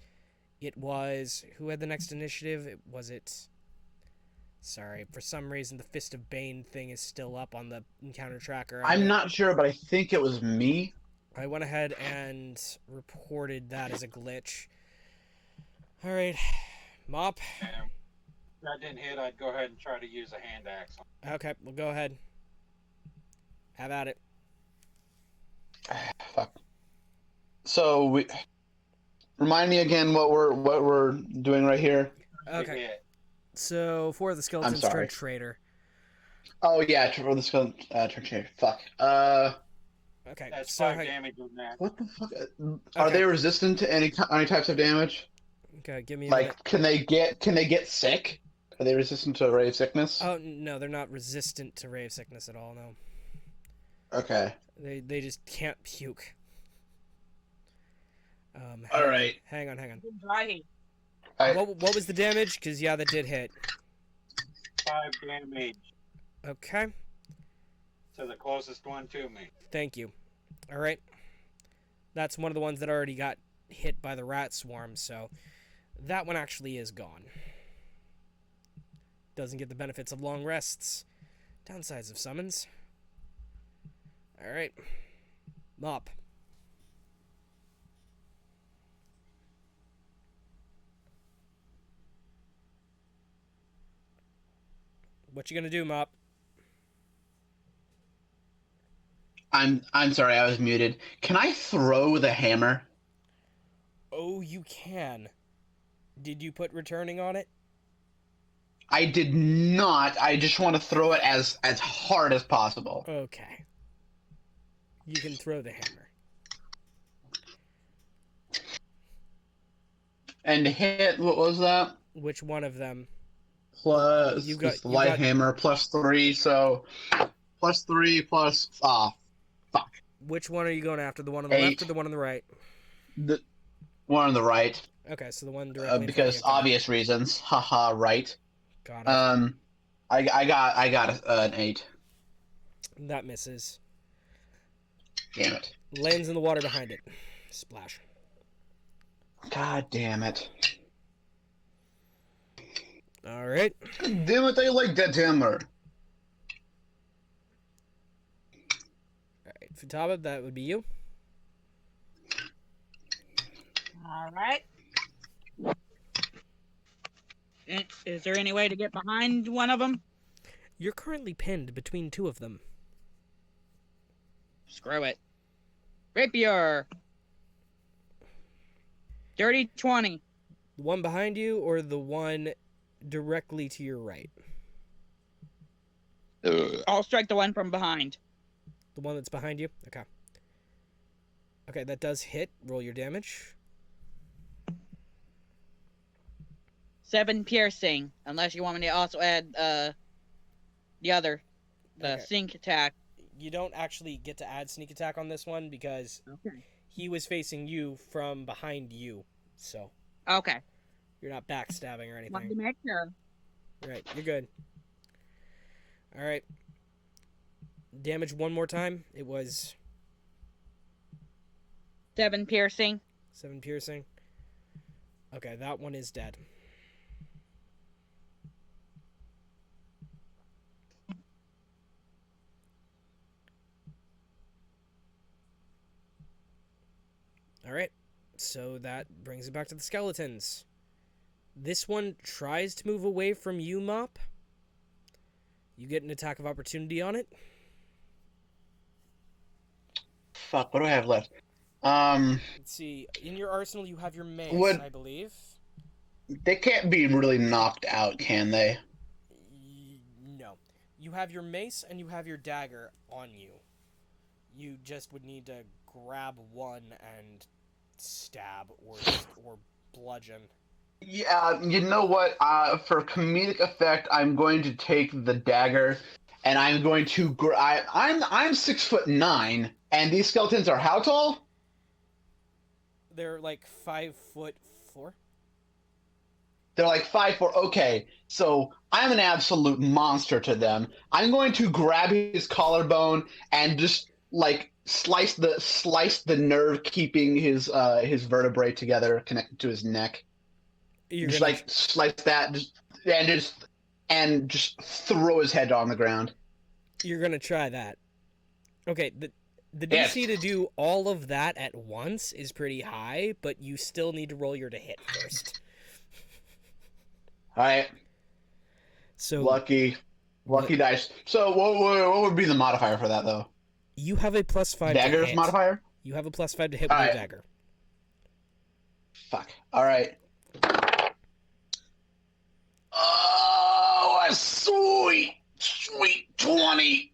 it was... Who had the next initiative? Was it... Sorry, for some reason the Fist of Bane thing is still up on the encounter tracker. I'm not sure, but I think it was me. I went ahead and reported that as a glitch. Alright, Mop. And if that didn't hit, I'd go ahead and try to use a hand axe. Okay, well go ahead. Have at it. Fuck. So we remind me again what we're doing right here. Okay, Hit. so 4 of the skeletons sorry. turned traitor. Oh yeah, for the skull turn. Fuck. Okay, That's so 5 damage on that. What the fuck? Are they resistant to any types of damage? okay, give me a minute. Like, can they get sick? Are they resistant to a ray of sickness? Oh no, they're not resistant to ray of sickness at all. No, Okay. they just can't puke. All right. Hang on. Dry heat. What was the damage? Because yeah, that did hit. 5 damage Okay, to the closest one to me. thank you. All right, that's one of the ones that already got hit by the rat swarm, so that one actually is gone. Doesn't get the benefits of long rests. Downsides of summons. All right, Mop. What you gonna do, Mop? I'm sorry, I was muted. Can I throw the hammer? Oh, you can. Did you put returning on it? I did not. I just want to throw it as hard as possible. Okay. You can throw the hammer. And hit, what was that? Which one of them? Plus You got- the you light got- hammer +3, so +3 plus fuck. Which one are you going after? The one on the 8. left or the one on the right? The one on the right, Okay, so the one directly in front because of you. Okay. obvious reasons. Haha, right. Got it. I got an 8. That misses. Damn it. Lands in the water behind it. Splash. God damn it. All right. God damn it, I like that hammer. All right. Futaba, that would be you. All right. Is there any way to get behind one of them? You're currently pinned between two of them. Screw it. Rapier. Dirty 20. The one behind you or the one directly to your right? I'll strike the one from behind. The one that's behind you? Okay. Okay, that does hit. Roll your damage. 7 piercing. Unless you want me to also add the other. The Okay. sink attack. You don't actually get to add sneak attack on this one because Okay. he was facing you from behind you. So Okay. you're not backstabbing or Wanted to anything. make sure. Right, you're good. All right. Damage one more time. It was 7 piercing. 7 piercing. Okay, that one is dead. All right. So that brings it back to the skeletons. This one tries to move away from you, Mop. You get an attack of opportunity on it. Fuck, what do I have left? Let's see. In your arsenal, you have your mace, Would- I believe. They can't be really knocked out, can they? No. You have your mace and you have your dagger on you. You just would need to grab one and stab or bludgeon. Yeah, you know what? For comedic effect, I'm going to take the dagger, and I'm going to. I'm 6'9", and these skeletons are how tall? They're like 5'4". They're like 5'4". Okay, so I'm an absolute monster to them. I'm going to grab his collarbone and just like slice the nerve keeping his vertebrae together, connected to his neck. You're Just gonna, like slice that, and just throw his head on the ground. you're gonna try that. Okay, the Yes. DC to do all of that at once is pretty high, but you still need to roll your to hit first. All right, So lucky dice. So what would be the modifier for that though? you have a +5 to Dagger's hit. modifier? You have a +5 to hit with All your right. dagger. Fuck. All right. Oh, a sweet 20.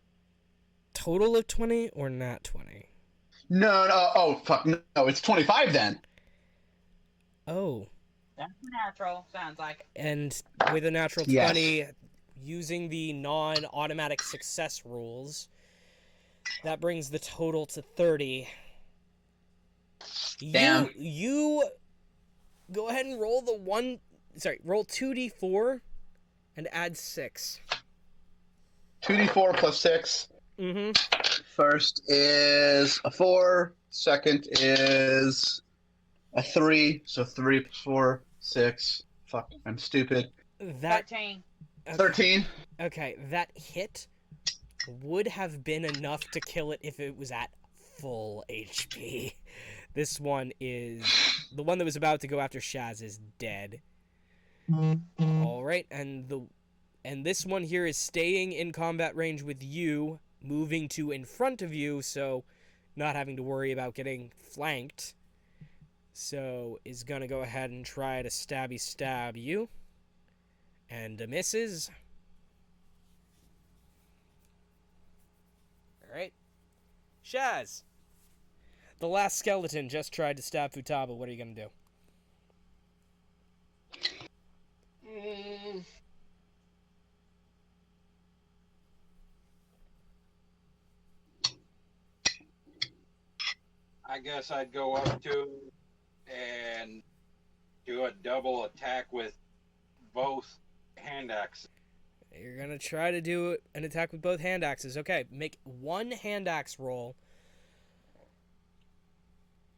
Total of 20 or not 20? No, no. Oh, fuck. No, it's 25 then. Oh. That's natural. Sounds like. And with a natural Yes. 20, using the non-automatic success rules, that brings the total to 30. Damn. You go ahead and roll roll 2d4 and add 6. 2d4 plus 6. Mm-hmm. First is a 4. Second is a 3. So 3 plus 4, 6. Fuck, I'm stupid. That 13. 13. Okay, that hit would have been enough to kill it if it was at full HP. This one is... The one that was about to go after Shaz is dead. Alright, and this one here is staying in combat range with you, moving to in front of you, so not having to worry about getting flanked. So is gonna go ahead and try to stab you. And misses. Alright. Shaz! The last skeleton just tried to stab Futaba. What are you gonna do? I guess I'd go up to and do a double attack with both hand axes. You're gonna try to do an attack with both hand axes. Okay, make one hand axe roll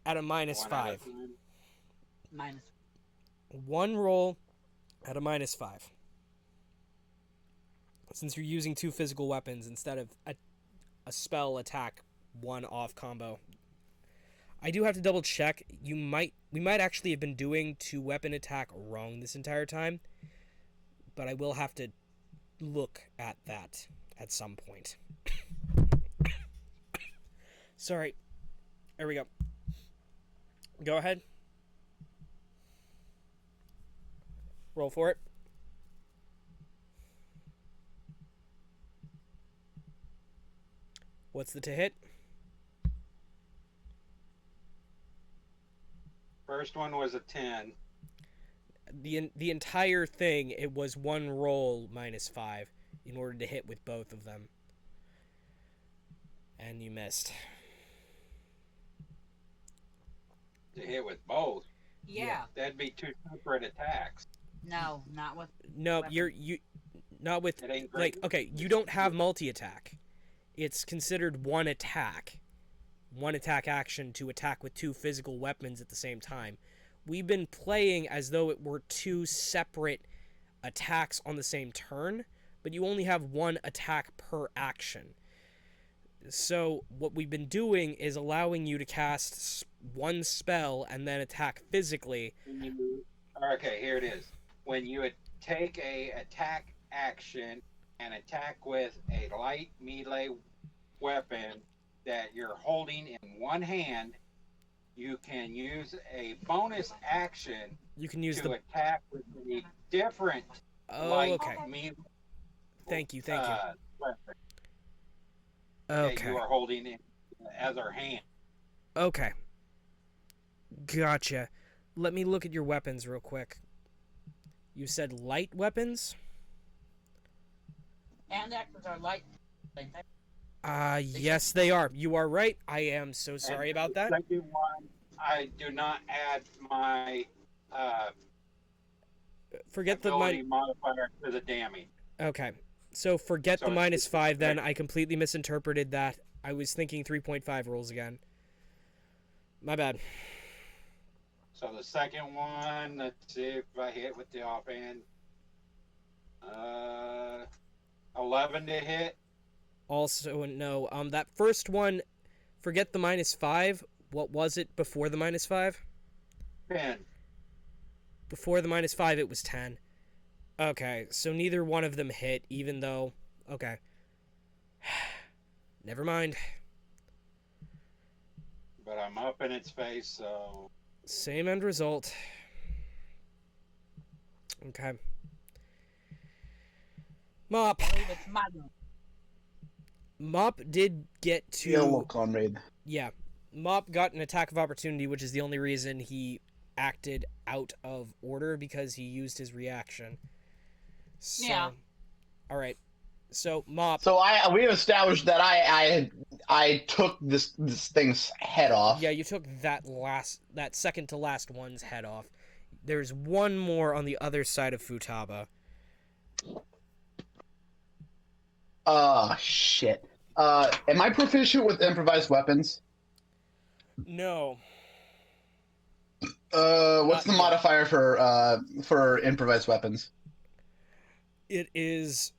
at a One at a -5. time. Minus. One roll at a -5. Since you're using 2 physical weapons instead of a spell attack 1 off combo. I do have to double check. We might actually have been doing 2 weapon attack wrong this entire time. But I will have to look at that at some point. Sorry. There we go. Go ahead. Roll for it. What's the to hit? First one was a 10. The entire thing, it was one roll -5 in order to hit with both of them. And you missed. To hit with both. Yeah. That'd be 2 separate attacks. No, not with. No, Weapon. you not with It ain't like great. okay, you don't have multi-attack. It's considered one attack action to attack with 2 physical weapons at the same time. We've been playing as though it were 2 separate attacks on the same turn, but you only have 1 attack per action. So what we've been doing is allowing you to cast 1 spell and then attack physically. Okay, here it is. When you take a attack action and attack with a light melee weapon that you're holding in one hand, you can use a bonus action You can use to the attack with a different Oh, light okay. melee Thank you. weapon that Okay. you are holding in the other hand. Okay. Gotcha. Let me look at your weapons real quick. You said light weapons? And axes are light. Yes, they are. You are right. I am so sorry And about the that. Second one, I do not add my Forget the ability modifier to the damage. Okay. So forget So the it's- -5 then. I completely misinterpreted that. I was thinking 3.5 rolls again. My bad. So the second one, let's see if I hit with the offhand. 11 to hit. Also, no. That first one, forget the -5. What was it before the -5? 10. Before the -5, it was 10. Okay, so neither one of them hit, even though... Okay. Never mind. But I'm up in its face, so Same end result. Okay. Mop. I believe it's my room. Mop did get to... Hello, comrade. Yeah. Mop got an attack of opportunity, which is the only reason he acted out of order because he used his reaction. So, Yeah. all right. So Mop. So we have established that I took this thing's head off. Yeah, you took that second to last one's head off. There's one more on the other side of Futaba. Shit. Am I proficient with improvised weapons? No. What's the modifier for improvised weapons? It is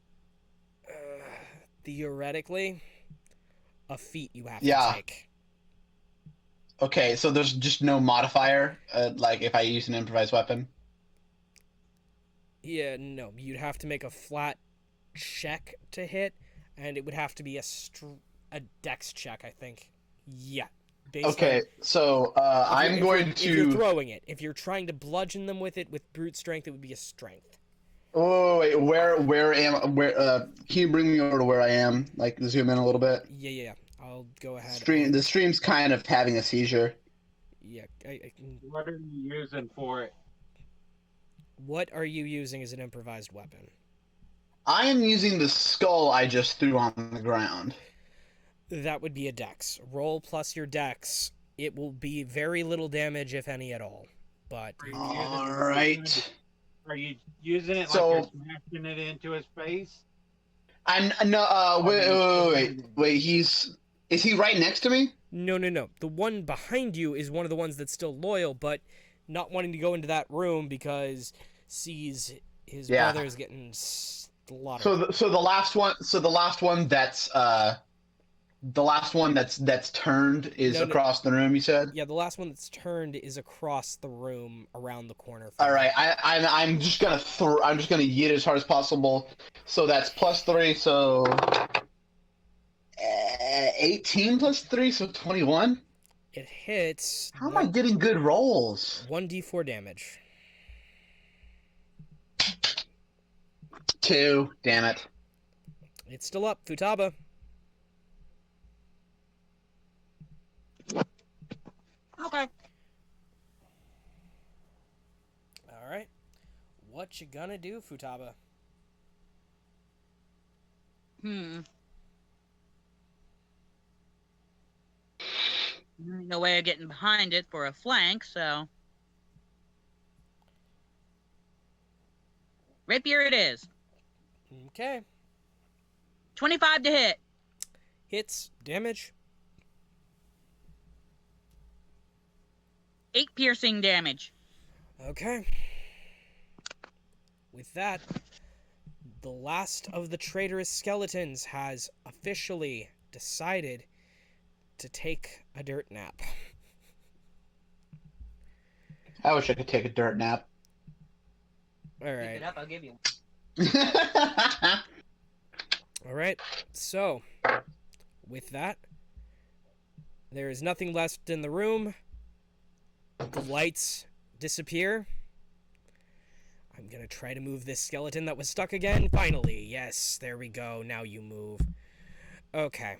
theoretically a feat you have to take. Okay, so there's just no modifier, like if I use an improvised weapon? Yeah, no. You'd have to make a flat check to hit, and it would have to be a dex check, I think. Yeah. Okay, so I'm going to... If you're throwing it. If you're trying to bludgeon them with it with brute strength, it would be a strength. Oh, wait, where am... can you bring me over to where I am? Like, zoom in a little bit? Yeah. I'll go ahead. The stream's kind of having a seizure. Yeah, I can... What are you using for it? What are you using as an improvised weapon? I am using the skull I just threw on the ground. That would be a dex. Roll plus your dex. It will be very little damage, if any at all. But Alright. Are you using it So- like you're smashing it into his face? I'm... No, wait, Is he right next to me? No. The one behind you is one of the ones that's still loyal, but not wanting to go into that room because sees his brother's getting slaughtered. So the last one that's turned is No. across the room, you said? Yeah, the last one that's turned is across the room, around the corner. From All right, you. I'm just gonna yeet it as hard as possible. So that's +3, so 18 + 3, so 21. It hits. How am I getting good rolls? 1d4 damage. 2. Damn it. It's still up, Futaba. Okay. All right. What you gonna do, Futaba? No way of getting behind it for a flank, so. Rapier it is. Okay. 25 to hit. Hits. Damage. 8 piercing damage. Okay. With that, the last of the traitorous skeletons has officially decided to take a dirt nap. I wish I could take a dirt nap. All Pick right. it up, I'll give you. All right. So, with that, there is nothing left in the room. The lights disappear. I'm gonna try to move this skeleton that was stuck again. Finally, yes, there we go. Now you move. Okay.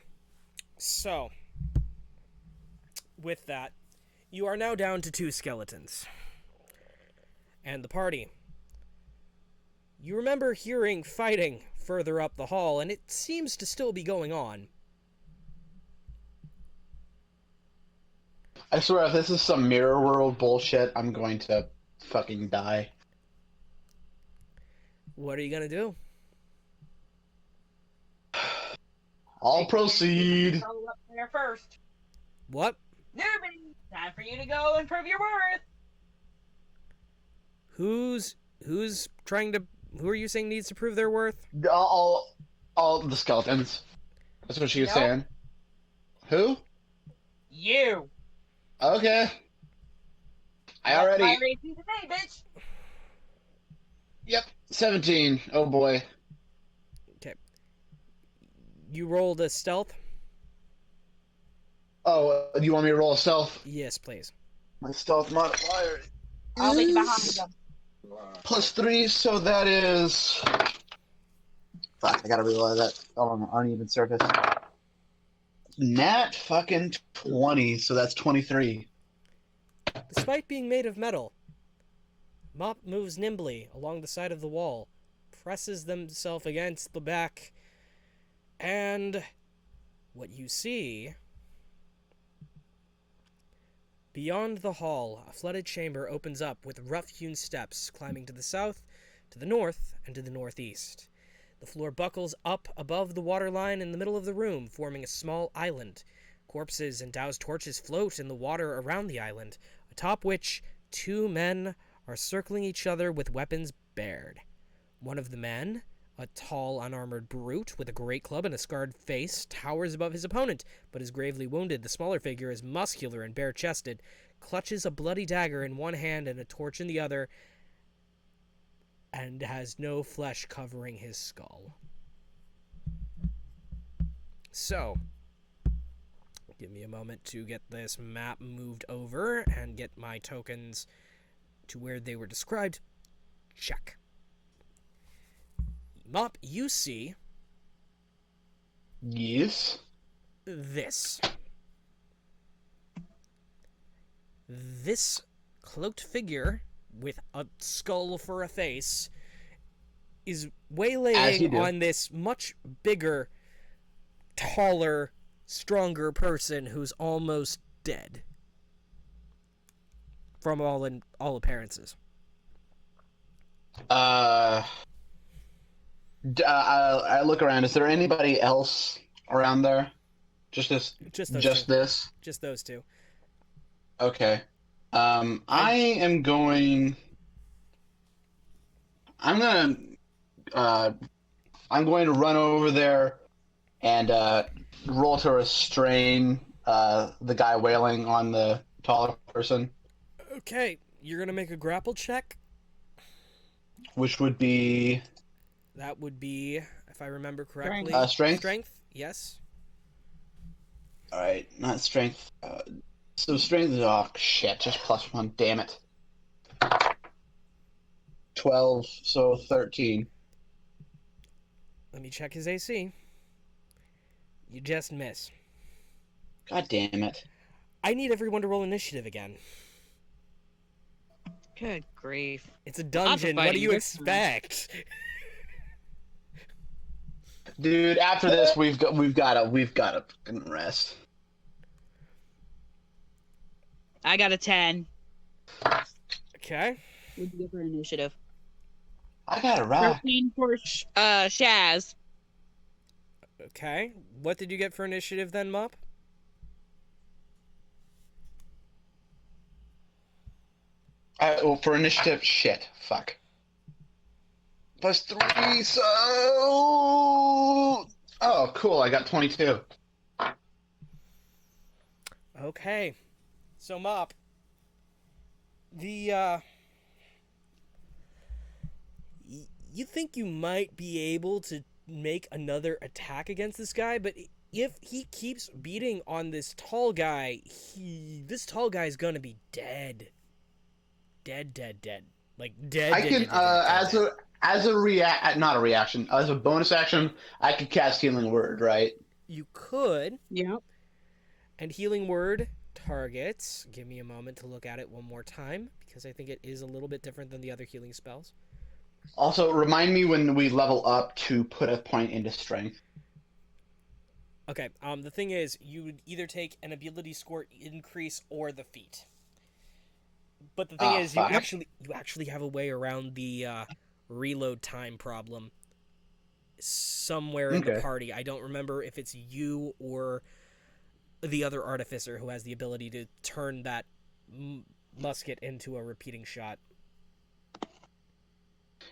So, with that, you are now down to 2 skeletons. And the party. You remember hearing fighting further up the hall, and it seems to still be going on. I swear, if this is some mirror world bullshit, I'm going to fucking die. What are you gonna do? I'll proceed. Go up there first. What? Newbie, time for you to go and prove your worth. Who's trying to... Who are you saying needs to prove their worth? All the skeletons. That's what she was Nope. saying. Who? You. Okay. I already... Higher AP today, bitch. Yep, 17. Oh boy. You rolled a stealth? Oh, do you want me to roll a stealth? Yes, please. My stealth modifier I'll be is behind them. +3, so that is... Fuck, I gotta reload that on uneven surface. Nat fucking 20, so that's 23. Despite being made of metal, Mop moves nimbly along the side of the wall, presses themselves against the back, and what you see... Beyond the hall, a flooded chamber opens up with rough-hewn steps climbing to the south, to the north, and to the northeast. The floor buckles up above the waterline in the middle of the room, forming a small island. Corpses and doused torches float in the water around the island, atop which 2 men are circling each other with weapons bared. One of the men, a tall, unarmored brute with a great club and a scarred face, towers above his opponent, but is gravely wounded. The smaller figure is muscular and bare-chested, clutches a bloody dagger in one hand and a torch in the other, and has no flesh covering his skull. So, give me a moment to get this map moved over and get my tokens to where they were described. Check. Mop, you see Yes. this. This cloaked figure with a skull for a face is As you waylaying do. on this much bigger, taller, stronger person who's almost dead. From all appearances. I look around. Is there anybody else around there? Just this? Just those Just two. this? Just those two. Okay. I am going. I'm going to run over there and roll to restrain the guy wailing on the taller person, Okay, you're gonna make a grapple check. which would be That would be, if I remember correctly, Strength? Strength, yes. all right. Not strength. So strength is shit. Just +1. Damn it. 12. So 13. Let me check his AC. You just miss. God damn it. I need everyone to roll initiative again. Good grief. It's a dungeon. What do fighting you this one. expect? Dude, after this, we've got to fucking rest. I got a 10. Okay. What did you get for initiative? I got to rest. 13 for Shaz. Okay. What did you get for initiative then, Mop? Well, for initiative, shit, fuck. +3, so cool. I got 22. Okay. So, Mop. You think you might be able to make another attack against this guy, but if he keeps beating on this tall guy, this tall guy's gonna be dead. Dead. Like, dead. I dead, can dead, dead, dead. as a not a reaction, as a bonus action, I could cast Healing Word, right? You could, Yep. and Healing Word targets. Give me a moment to look at it one more time, because I think it is a little bit different than the other healing spells. Also, remind me when we level up to put a point into strength. Okay, the thing is, you would either take an ability score increase or the feat. But the thing is, fuck. you actually have a way around the reload time problem somewhere in the Okay. party. I don't remember if it's you or the other artificer who has the ability to turn that musket into a repeating shot.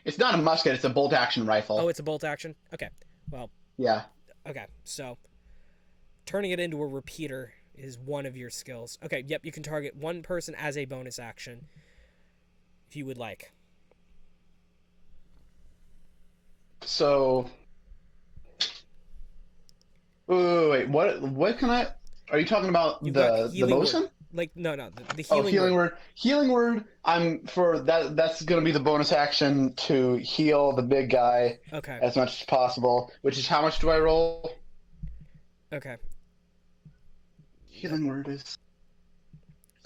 It's not a musket; it's a bolt action rifle. Oh, it's a bolt action? Okay. Well, Yeah. okay. So, turning it into a repeater is one of your skills. Okay, yep, you can target one person as a bonus action if you would like. So, wait. What can I? Are you talking about You've got the healing bosun? word. Like, no, the Oh, healing, healing word. word. Healing word. I'm for that. That's gonna be the bonus action to heal the big guy Okay, as much as possible. Which is how much do I roll? okay. Healing word is.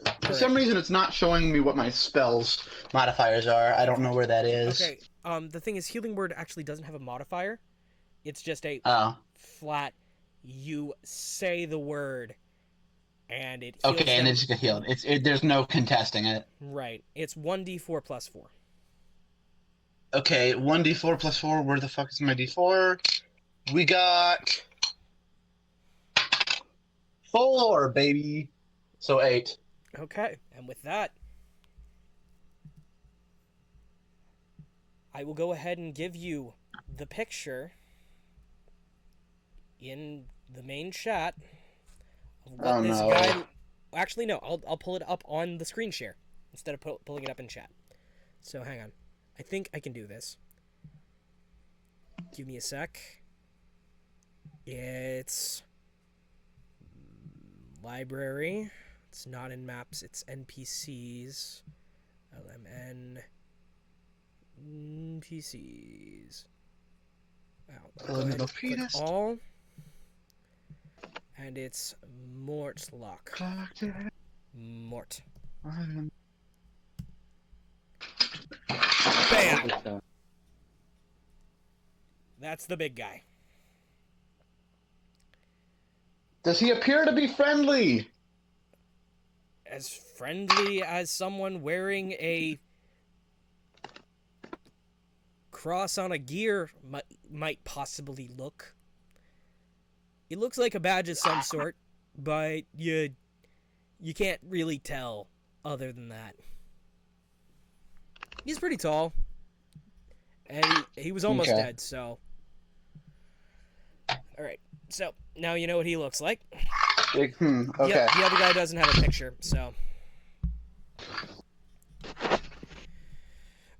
For Correct. some reason, it's not showing me what my spells modifiers are. I don't know where that is. Okay. The thing is, healing word actually doesn't have a modifier. It's just a Oh. flat. You say the word, and it heals Okay, and them. it just get healed. There's no contesting it. Right. It's 1d4 plus 4. Okay, 1d4 plus 4. Where the fuck is my d4? We got 4, baby. So 8. Okay. And with that, I will go ahead and give you the picture in the main chat of what Oh, this no. guy. Actually, no. I'll pull it up on the screen share instead of pulling it up in chat. So hang on. I think I can do this. Give me a sec. It's library. It's not in maps. It's NPCs. LMN. NPCs. I'll go ahead and click all. And it's Mortlock. Mort. Bam! That's the big guy. Does he appear to be friendly? As friendly as someone wearing a cross on a gear might possibly look. It looks like a badge of some sort, but you can't really tell other than that. He's pretty tall. And he was almost Okay. dead, so... Alright, so now you know what he looks like. Okay. The other guy doesn't have a picture, so...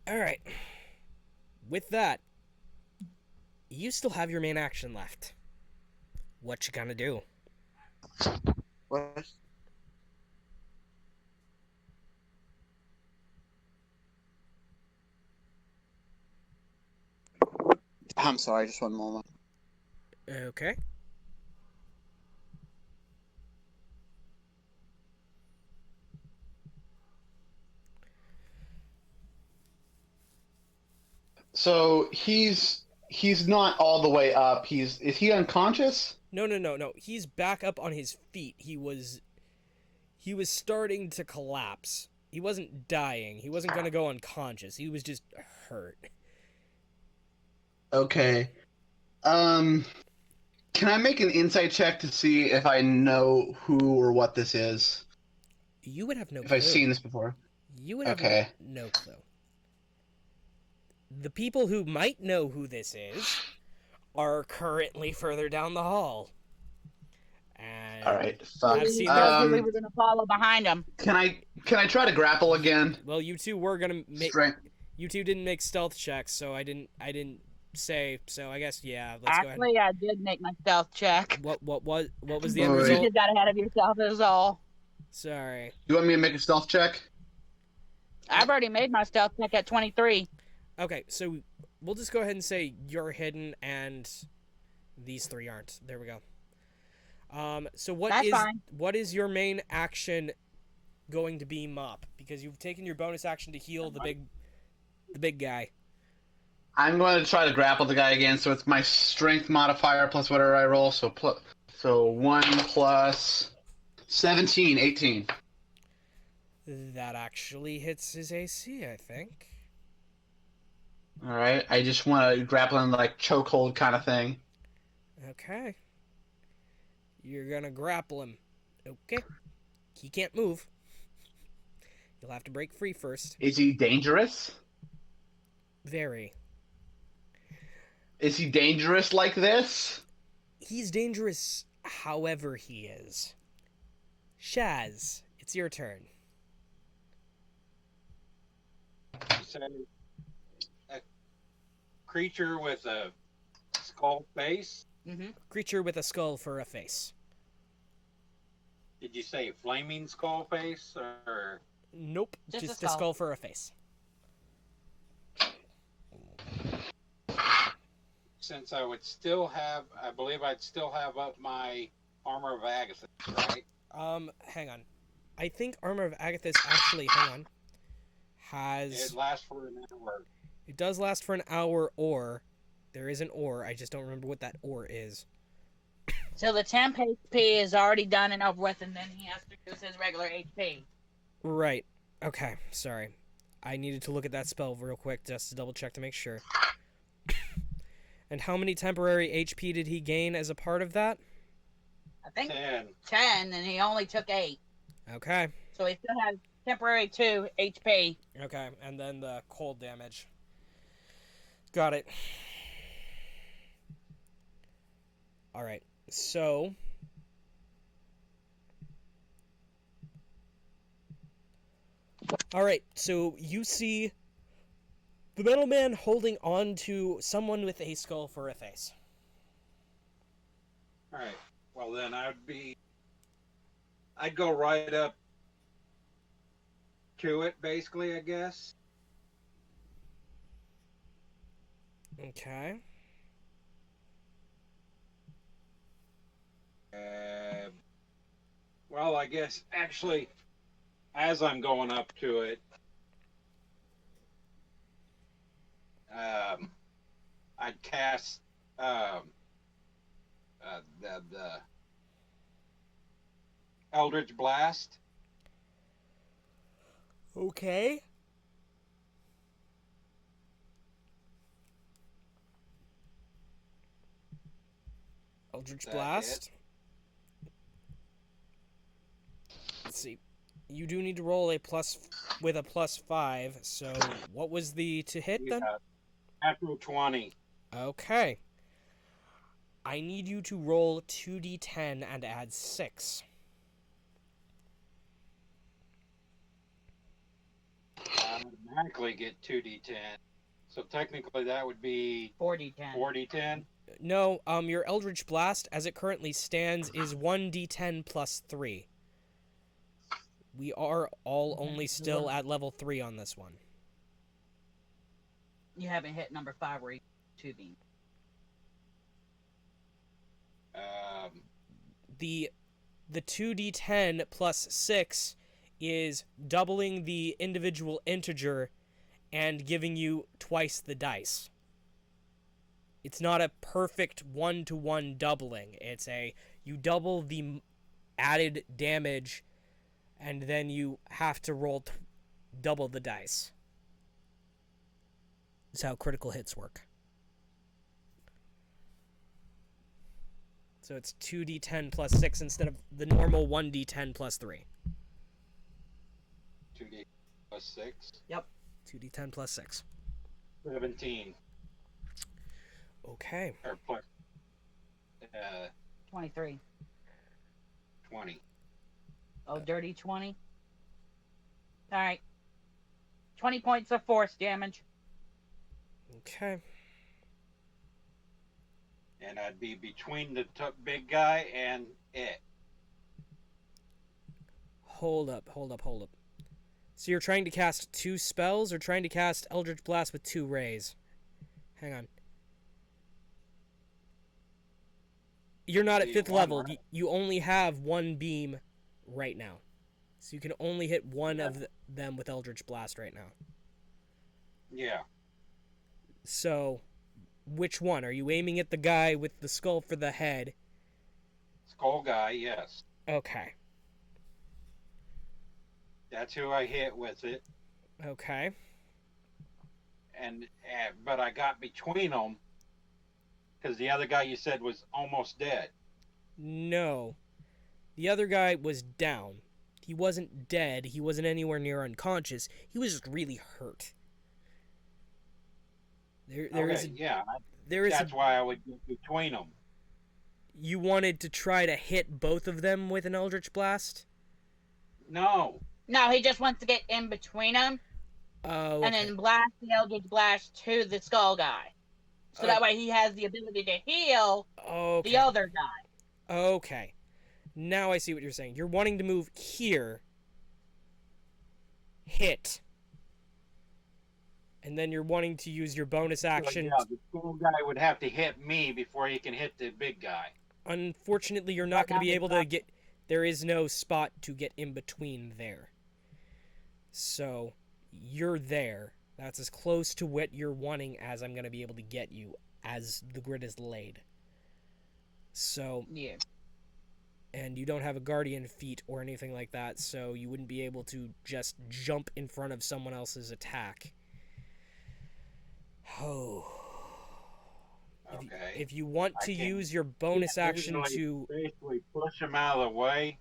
Alright. With that, you still have your main action left. What you gonna do? What? I'm sorry, just one moment. Okay. So he's not all the way up. Is he unconscious? No. He's back up on his feet. He was starting to collapse. He wasn't dying. He wasn't gonna go unconscious. He was just hurt. Okay. Can I make an insight check to see if I know who or what this is? You would have no If clue. I've seen this before. You would have Okay. no clue. The people who might know who this is are currently further down the hall. And All right. Fuck. I've seen We were gonna follow behind him. Can I try to grapple again? well, you two were gonna make. Strength. You two didn't make stealth checks, so I didn't say. So I guess yeah. Let's go ahead. Actually, I did make my stealth check. What was the end Alright. You result? just got ahead of yourself, is all. Sorry. You want me to make a stealth check? I've already made my stealth check at 23. Okay, so we'll just go ahead and say you're hidden and these three aren't. There we go. So That's fine. what is your main action going to be, Mop? Because you've taken your bonus action to heal the big guy. I'm going to try to grapple the guy again. So it's my strength modifier plus whatever I roll. So 1 plus 17, 18. That actually hits his AC, I think. All right. I just want to grapple him like chokehold kind of thing. Okay. You're gonna grapple him. Okay. He can't move. You'll have to break free first. Is he dangerous? Very. Is he dangerous like this? He's dangerous however he is. Shaz, it's your turn. You said a creature with a skull face. Mm-hmm. Creature with a skull for a face. Did you say flaming skull face or? Nope, Just a just a skull. skull for a face. Since I believe I'd still have up my armor of Agathis, right? Hang on. I think Armor of Agathis actually, hang on, It lasts for an hour. It does last for an hour, or there is an or. I just don't remember what that or is. So the temp HP is already done and over with, and then he has to use his regular HP. Right. Okay, sorry. I needed to look at that spell real quick just to double check to make sure. And how many temporary HP did he gain as a part of that? I think 10. 10, and he only took 8. Okay. So he still has temporary 2 HP. Okay, and then the cold damage. Got it. Alright, so... Alright, so you see the metal man holding on to someone with a skull for a face. Alright. Well, then I'd go right up to it, basically, I guess. Okay. Well, I guess, actually, as I'm going up to it, I'd cast the Eldritch Blast. Okay. Eldritch That Blast. Let's see. You do need to roll a with a +5. So what was the to hit then? Natural 20. Okay. I need you to roll 2d10 and add 6. I automatically get 2d10. So technically that would be 4d10. 4d10. No, your Eldritch Blast, as it currently stands, is 1d10 plus 3. We are all only still at level 3 on this one. You haven't hit number 5 where you 2b. The 2d10 plus 6 is doubling the individual integer and giving you twice the dice. It's not a perfect one-to-one doubling. It's you double the added damage, and then you have to roll double the dice. That's how critical hits work. So it's 2d10 plus 6 instead of the normal 1d10 plus 3. 2d plus 6. 2d10 plus 6. 17. Okay. Or plus 23. 20. Oh, dirty 20. Alright. 20 points of force damage. Okay. And I'd be between the big guy and it. Hold up. So you're trying to cast 2 spells or trying to cast Eldritch Blast with 2 rays? Hang on. You're not at 5th level. You only have 1 beam right now. So you can only hit one of them with Eldritch Blast right now. Yeah. So, which one? Are you aiming at the guy with the skull for the head? Skull guy, yes. Okay. That's who I hit with it. Okay. But I got between them because the other guy you said was almost dead. No. The other guy was down. He wasn't dead. He wasn't anywhere near unconscious. He was just really hurt. That's why I would get between them. You wanted to try to hit both of them with an Eldritch Blast? No. No, he just wants to get in between them. Oh, okay. And then blast the Eldritch Blast to the skull guy. So that way he has the ability to heal the other guy. Okay. Now I see what you're saying. You're wanting to move here, hit, and then you're wanting to use your bonus action. So, the skull guy would have to hit me before he can hit the big guy. Unfortunately, you're not going to be able to There is no spot to get in between there. So, you're there. That's as close to what you're wanting as I'm going to be able to get you as the grid is laid. So, Yeah. and you don't have a guardian feat or anything like that, so you wouldn't be able to just jump in front of someone else's attack. Oh. Okay. If you want I to can- use your bonus action to... basically push him out of the way.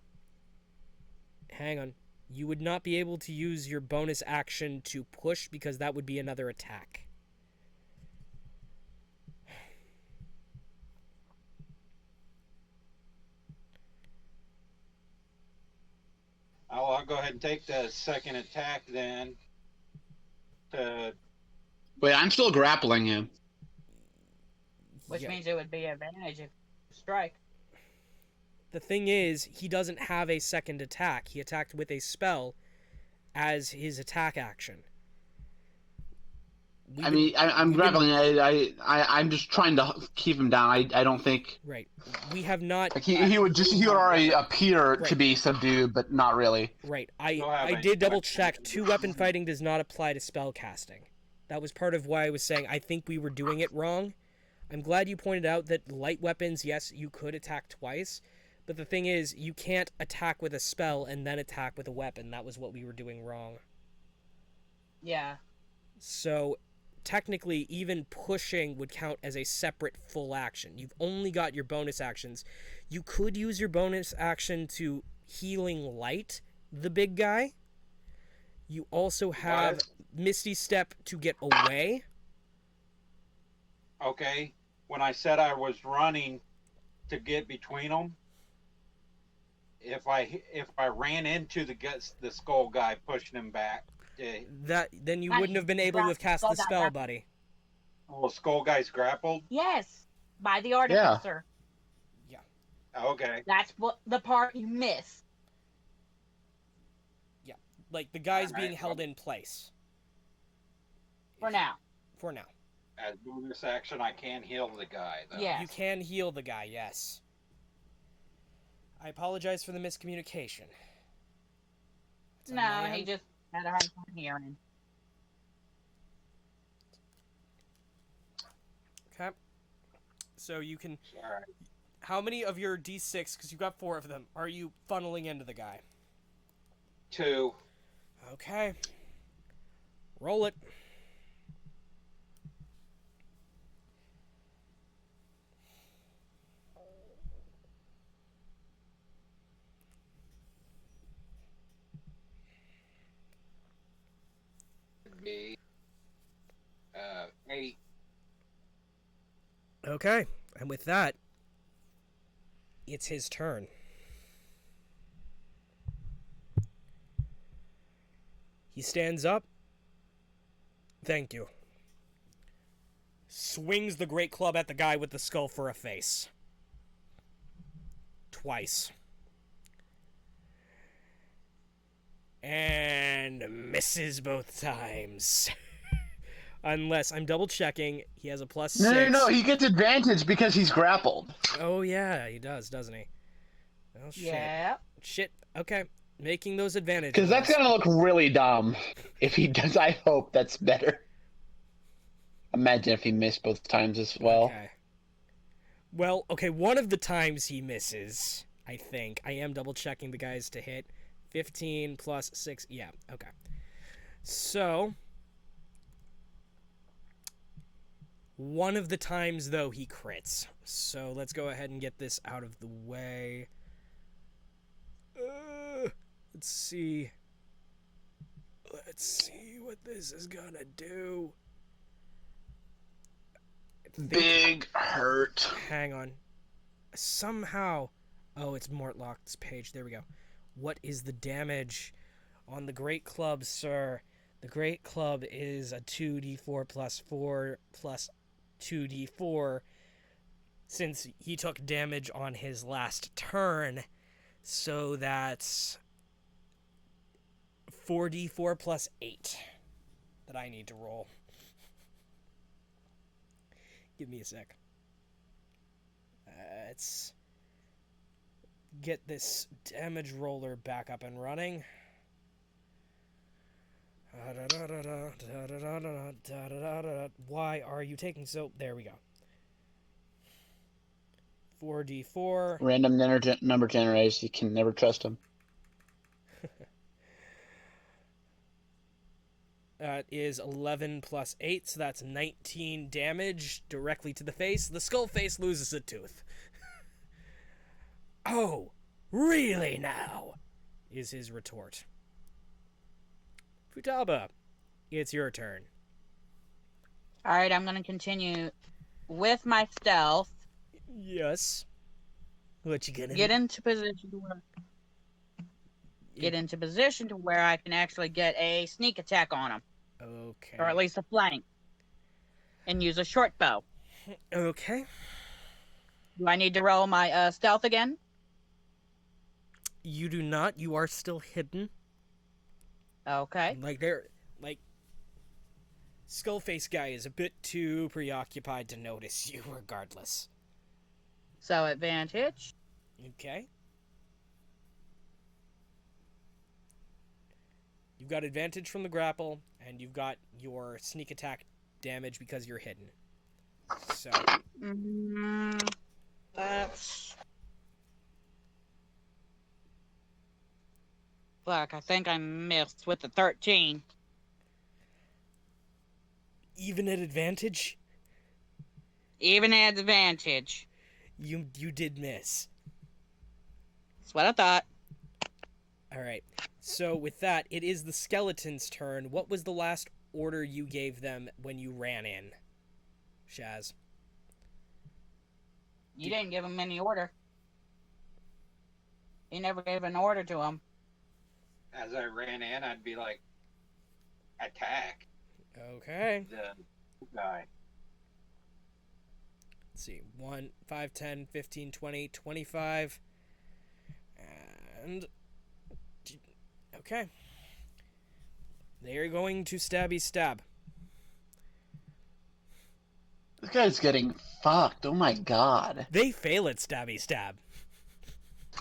Hang on. You would not be able to use your bonus action to push because that would be another attack. I'll go ahead and take the second attack then. Wait, I'm still grappling him. Which Yeah. means it would be advantage if you strike. The thing is, he doesn't have a second attack. He attacked with a spell as his attack action. I'm we grappling. I'm just trying to keep him down. I don't think Right. We have not... like he would already appear to Right. be subdued, but not really. Right. You'll have I a did double second check. attack. 2-weapon fighting does not apply to spell casting. That was part of why I was saying I think we were doing it wrong. I'm glad you pointed out that light weapons, yes, you could attack twice. But the thing is, you can't attack with a spell and then attack with a weapon. That was what we were doing wrong. Yeah. So, technically, even pushing would count as a separate full action. You've only got your bonus actions. You could use your bonus action to healing light the big guy. You also have Misty Step to get away. Okay. When I said I was running to get between them, if I ran into the skull guy pushing him back, Then you Honey, wouldn't have been able to have cast the Skull guy spell, grappled. buddy. oh, skull guy's grappled. Yes. By the artificer. Okay. That's what the part you miss. Like, the guy's Alright, being held in place. For now. For now. As bonus action, I can heal the guy though. Yes. You can heal the guy, yes. I apologize for the miscommunication. It's on No, my he end. just had a hard time hearing. Okay. So you can... All right. How many of your D6, because you've got 4 of them, are you funneling into the guy? 2. Okay. Roll it. Be 8. Okay. And with that, it's his turn. He stands up. Thank you. Swings the great club at the guy with the skull for a face. Twice. And misses both times. Unless I'm double checking, he has a +6. No. He gets advantage because he's grappled. Oh yeah, he does, doesn't he? Oh shit. Yeah. Shit. Okay. Making those advantages. Because that's gonna look really dumb if he does. I hope that's better. Imagine if he missed both times as well. Okay. Well, okay, one of the times he misses, I think. I am double checking the guys to hit. 15 plus 6. Yeah, okay. So, one of the times, though, he crits. So, let's go ahead and get this out of the way. Let's see. Let's see what this is gonna do. Big hurt. Hang on. Somehow... Oh, it's Mortlock's page. There we go. What is the damage on the Great Club, sir? The Great Club is a 2d4 plus 4 plus 2d4. Since he took damage on his last turn, so that's 4d4 plus 8 that I need to roll. Give me a sec. It's get this damage roller back up and running. Why are you taking so... There we go. 4d4. Random number generators. You can never trust them. That is 11 plus 8, so that's 19 damage directly to the face. The skull face loses a tooth. Oh, really now? Is his retort. Futaba, it's your turn. All right, I'm gonna continue with my stealth. Yes. What you gonna Get do? into position to where I can actually get a sneak attack on him, Okay. or at least a flank, and use a short bow. Okay. Do I need to roll my stealth again? You do not. You are still hidden. Okay. Like Skullface guy is a bit too preoccupied to notice you regardless. So advantage. Okay. You've got advantage from the grapple, and you've got your sneak attack damage because you're hidden. So, That's... Fuck, I think I missed with the 13. even at advantage, Even at advantage. you did miss. That's what I thought. All right. So with that, it is the skeleton's turn. What was the last order you gave them when you ran in, Shaz? You didn't give him any order. You never gave an order to him. As I ran in, I'd be like, attack Okay. the guy. Let's see. 1, 5, 10, 15, 20, 25. And... Okay. They're going to stabby stab. This guy's getting fucked. Oh my god. They fail at stabby stab.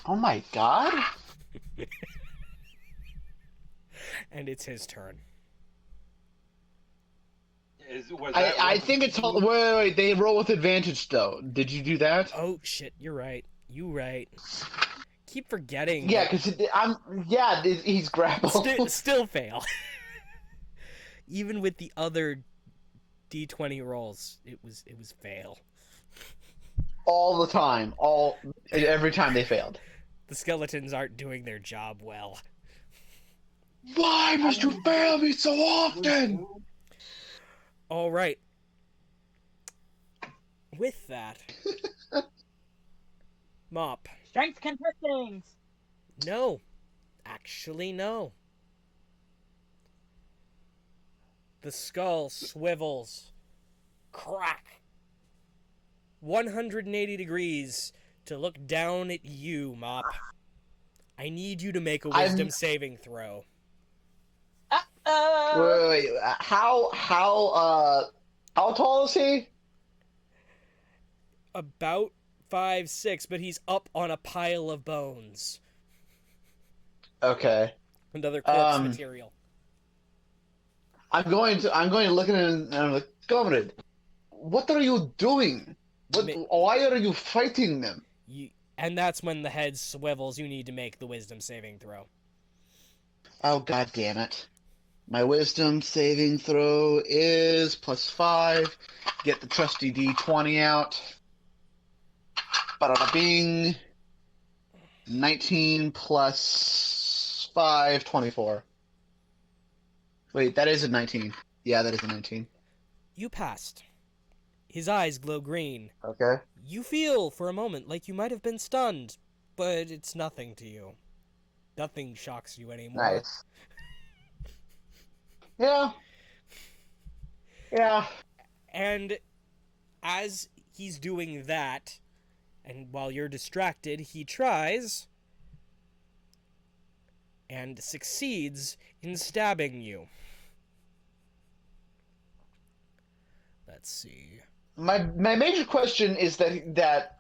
Oh my god. And it's his turn. I think it's wait. They roll with advantage though. Did you do that? Oh, shit. You're right. You right. Keep forgetting. Yeah, because he's grappled. Still fail. Even with the other D20 rolls, it was fail. All the time. Every time they failed. The skeletons aren't doing their job well. Why must you fail me so often? All right. With that, Mop. Strength contestings. No. Actually, no. The skull swivels. Crack. 180 degrees to look down at you, Mop. I need you to make a wisdom saving throw. Wait. How tall is he? About 5'6", but he's up on a pile of bones. Okay. And other corpse material. I'm going to look at him and I'm like, Comrade, what are you doing? Why are you fighting them? And that's when the head swivels. You need to make the wisdom saving throw. Oh, god damn it. My wisdom saving throw is +5. Get the trusty D20 out. Bada bing. 19 plus 5, 24. Wait, that is a 19. Yeah, that is a 19. You passed. His eyes glow green. Okay. You feel for a moment like you might have been stunned, but it's nothing to you. Nothing shocks you anymore. Nice. Yeah. Yeah. And as he's doing that, and while you're distracted, he tries and succeeds in stabbing you. Let's see. My major question is that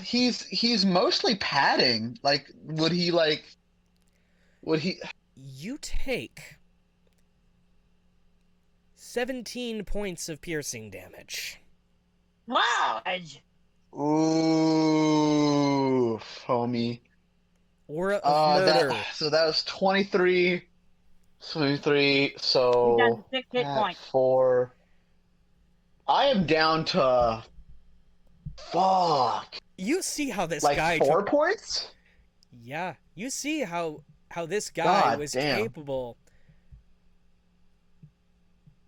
he's mostly padding. Like, would he like? Would he? You take 17 points of piercing damage. Wow. Ooh, homie. Aura of murder. So that was 23. 23. He's So down to 6 hit at points. 4. I am down to fuck. You see how this Like guy 4 took... points? Yeah, you see how this guy God was damn. capable.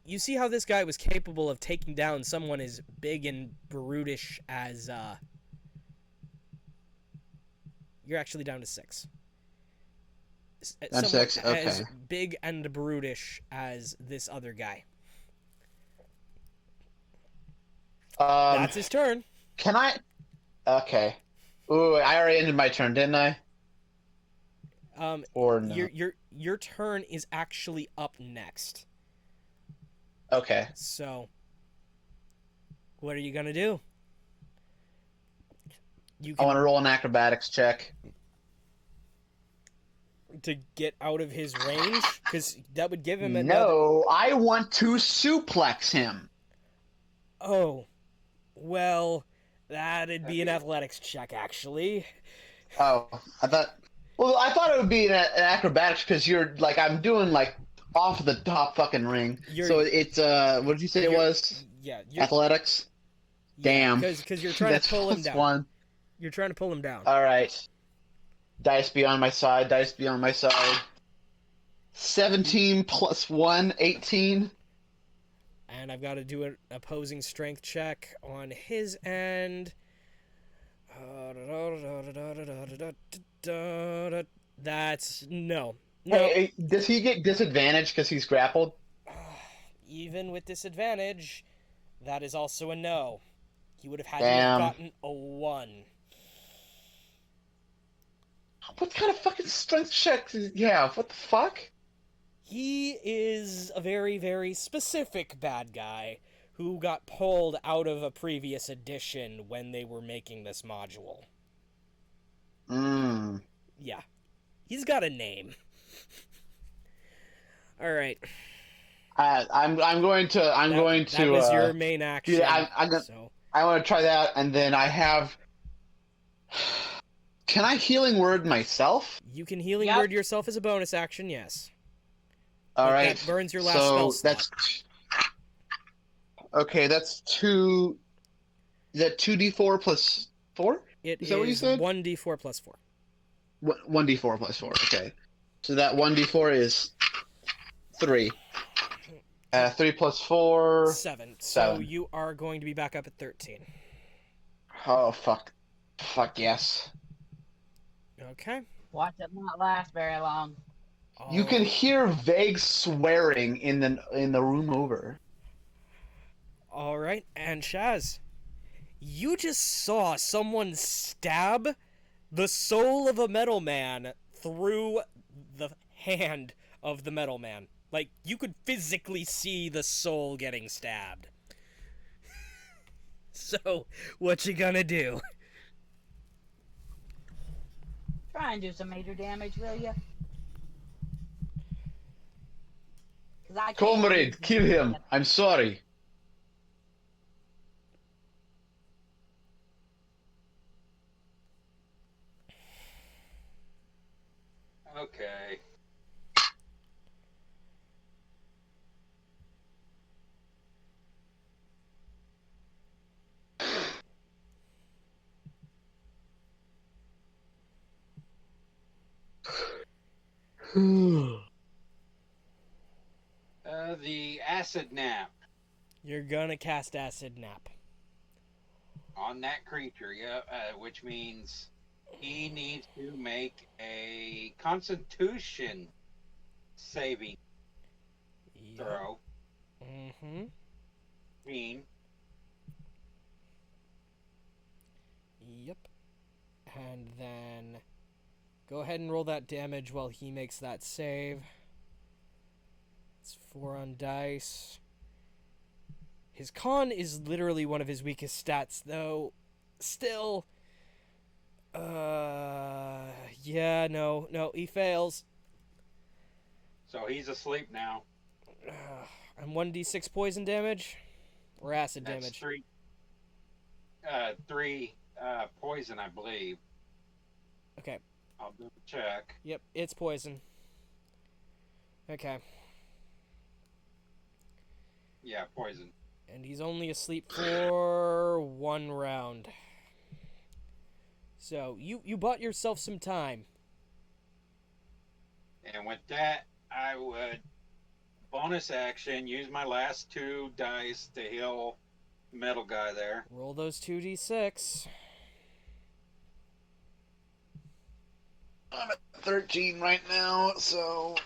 You see how this guy was capable of taking down someone as big and brutish as You're actually down to 6. Down to 6, okay. As big and brutish as this other guy. That's his turn. Can I? Okay. Ooh, I already ended my turn, didn't I? Or no? Your turn is actually up next. Okay. So, what are you gonna do? I want to roll an acrobatics check. To get out of his range, because that would give him another. No, I want to suplex him. Oh, well, that'd be an athletics check, actually. Oh, I thought it would be an acrobatics because you're like I'm doing like off the top fucking ring. So it's what did you say it was? Yeah, athletics. Damn. Because you're trying to pull him down. One. You're trying to pull him down. All right. Dice be on my side. Dice be on my side. 17 plus 1, 18. And I've got to do an opposing strength check on his end. That's no. Hey, does he get disadvantage because he's grappled? Even with disadvantage, that is also a no. He would have had to Damn. have gotten a 1. What kind of fucking strength check? Yeah, what the fuck? He is a very, very specific bad guy who got pulled out of a previous edition when they were making this module. Yeah. He's got a name. All right. I'm going to. That was your main action. Yeah, I want to try that, and then I have. Can I healing word myself? You can healing word yourself as a bonus action, yes. All right. That burns your last spell slot. That's okay. That's 2. Is that 2d4 plus 4? Is that what you said? 1d4 plus 4. 1d4 plus 4. Okay. So that 1d4 is 3. 3 plus 4. 7. So you are going to be back up at 13. Oh fuck! Fuck yes. Okay. Watch it not last very long. You can hear vague swearing in the room over. All right, and Shaz, you just saw someone stab the soul of a metal man through the hand of the metal man. Like, you could physically see the soul getting stabbed. So, what you gonna do? Try and do some major damage, will you? Comrade, kill him. I'm sorry. Okay. The acid nap You're gonna cast Acid Nap. on that creature, which means he needs to make a Constitution saving throw. Mm-hmm. Yep. And then go ahead and roll that damage while he makes that save. It's 4 on dice. His con is literally one of his weakest stats, though. Still, Yeah, no, he fails. So he's asleep now. And 1d6 poison damage? Or acid That's damage? three poison, I believe. Okay. I'll double check. Yep, it's poison. Okay. Yeah, poison. And he's only asleep for 1 round. So, you bought yourself some time. And with that, I would bonus action use my last 2 dice to heal metal guy there. Roll those 2d6. I'm at 13 right now, so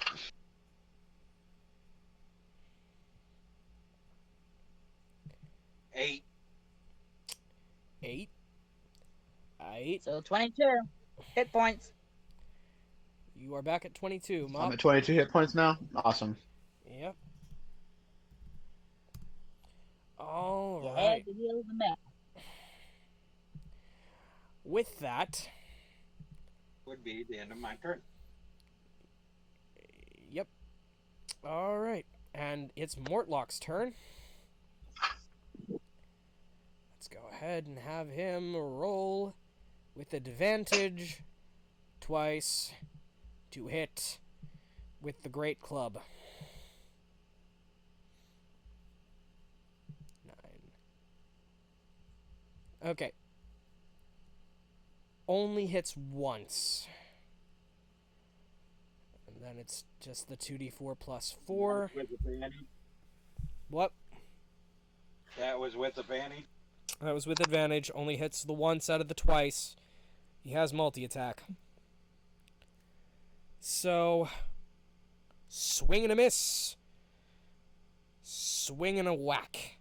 8. 8. 8. So 22 hit points. You are back at 22, I'm Mop. at 22 hit points now. Awesome. Yep. You Alright. had to heal the map. With that, Would be the end of my turn. yep. Alright. And it's Mortlock's turn. Let's go ahead and have him roll with advantage twice to hit with the Great Club. 9. Okay. Only hits once. And then it's just the 2d4 plus 4. With advantage. What? That was with advantage. That was with advantage. Only hits the once out of the twice. He has multi-attack. So, swing and a miss. Swing and a whack.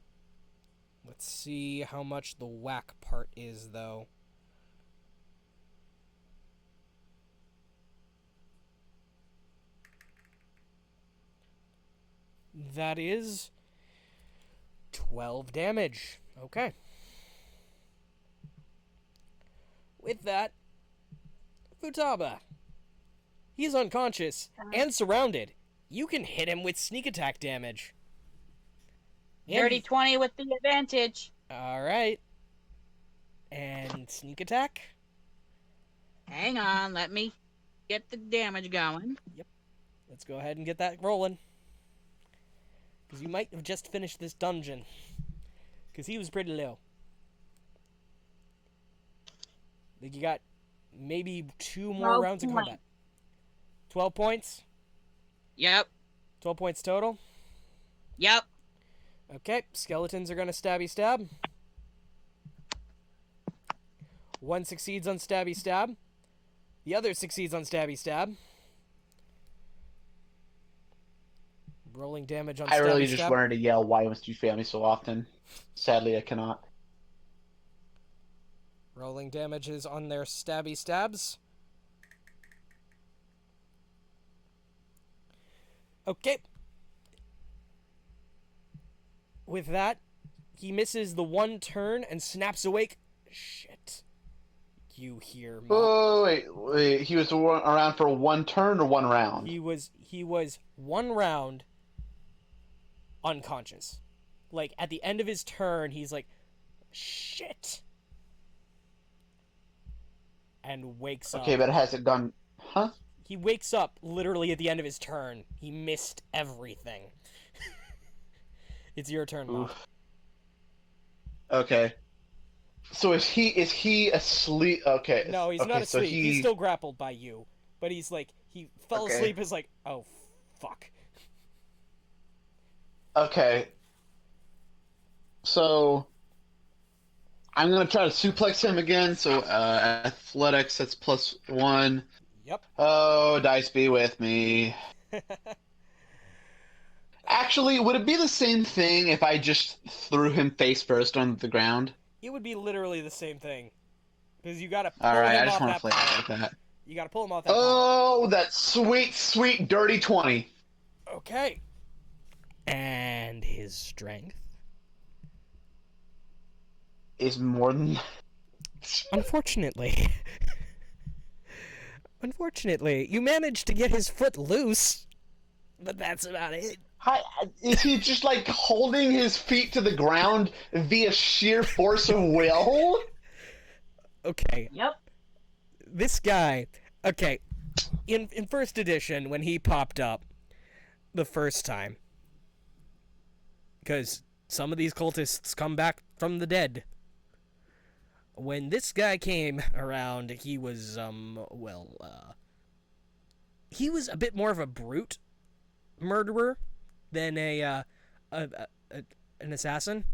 Let's see how much the whack part is, though. That is 12 damage. Okay. With that, Futaba. He's unconscious and surrounded. You can hit him with sneak attack damage. Dirty 20 with the advantage. Alright. And sneak attack? Hang on, let me get the damage going. Let's go ahead and get that rolling. Because you might have just finished this dungeon. Because he was pretty low. Like you got maybe 2 more 12 rounds of points. combat. 12 points? Yep, 12 points total? yep. Okay, skeletons are gonna stabby stab. 1 succeeds on stabby stab. The other succeeds on stabby stab. Rolling damage on I stabby really just stab. wanted to yell, "Why must you fail me so often?" Sadly, I cannot. Rolling damages on their stabby stabs. Okay. With that, he misses the 1 turn and snaps awake. Shit. You hear Mop. Oh, wait. He was around for 1 turn or 1 round? He was 1 round unconscious. Like at the end of his turn, he's like, shit. And wakes up. Okay, but it hasn't gone... Huh? He wakes up literally at the end of his turn. He missed everything. It's your turn, Mop. Oof. Okay. So is he asleep? Okay. No, he's okay, not so asleep. He's still grappled by you. But he's like, he fell Okay. asleep, is like, oh, fuck. Okay. So I'm gonna try to suplex him again. So athletics, that's +1. Yep. Oh, dice be with me. Actually, would it be the same thing if I just threw him face first on the ground? It would be literally the same thing. Because you gotta pull All right, him I just off want that to play pile. it like that. You gotta pull him off that pile. Oh, that sweet, sweet, dirty 20. Okay. And his strength? Is more than... Unfortunately. Unfortunately, you managed to get his foot loose, but that's about it. Hi, is he just like holding his feet to the ground via sheer force of will? Okay, Yep. this guy. Okay, in first edition when he popped up the first time, because some of these cultists come back from the dead. When this guy came around, he was he was a bit more of a brute murderer than an assassin.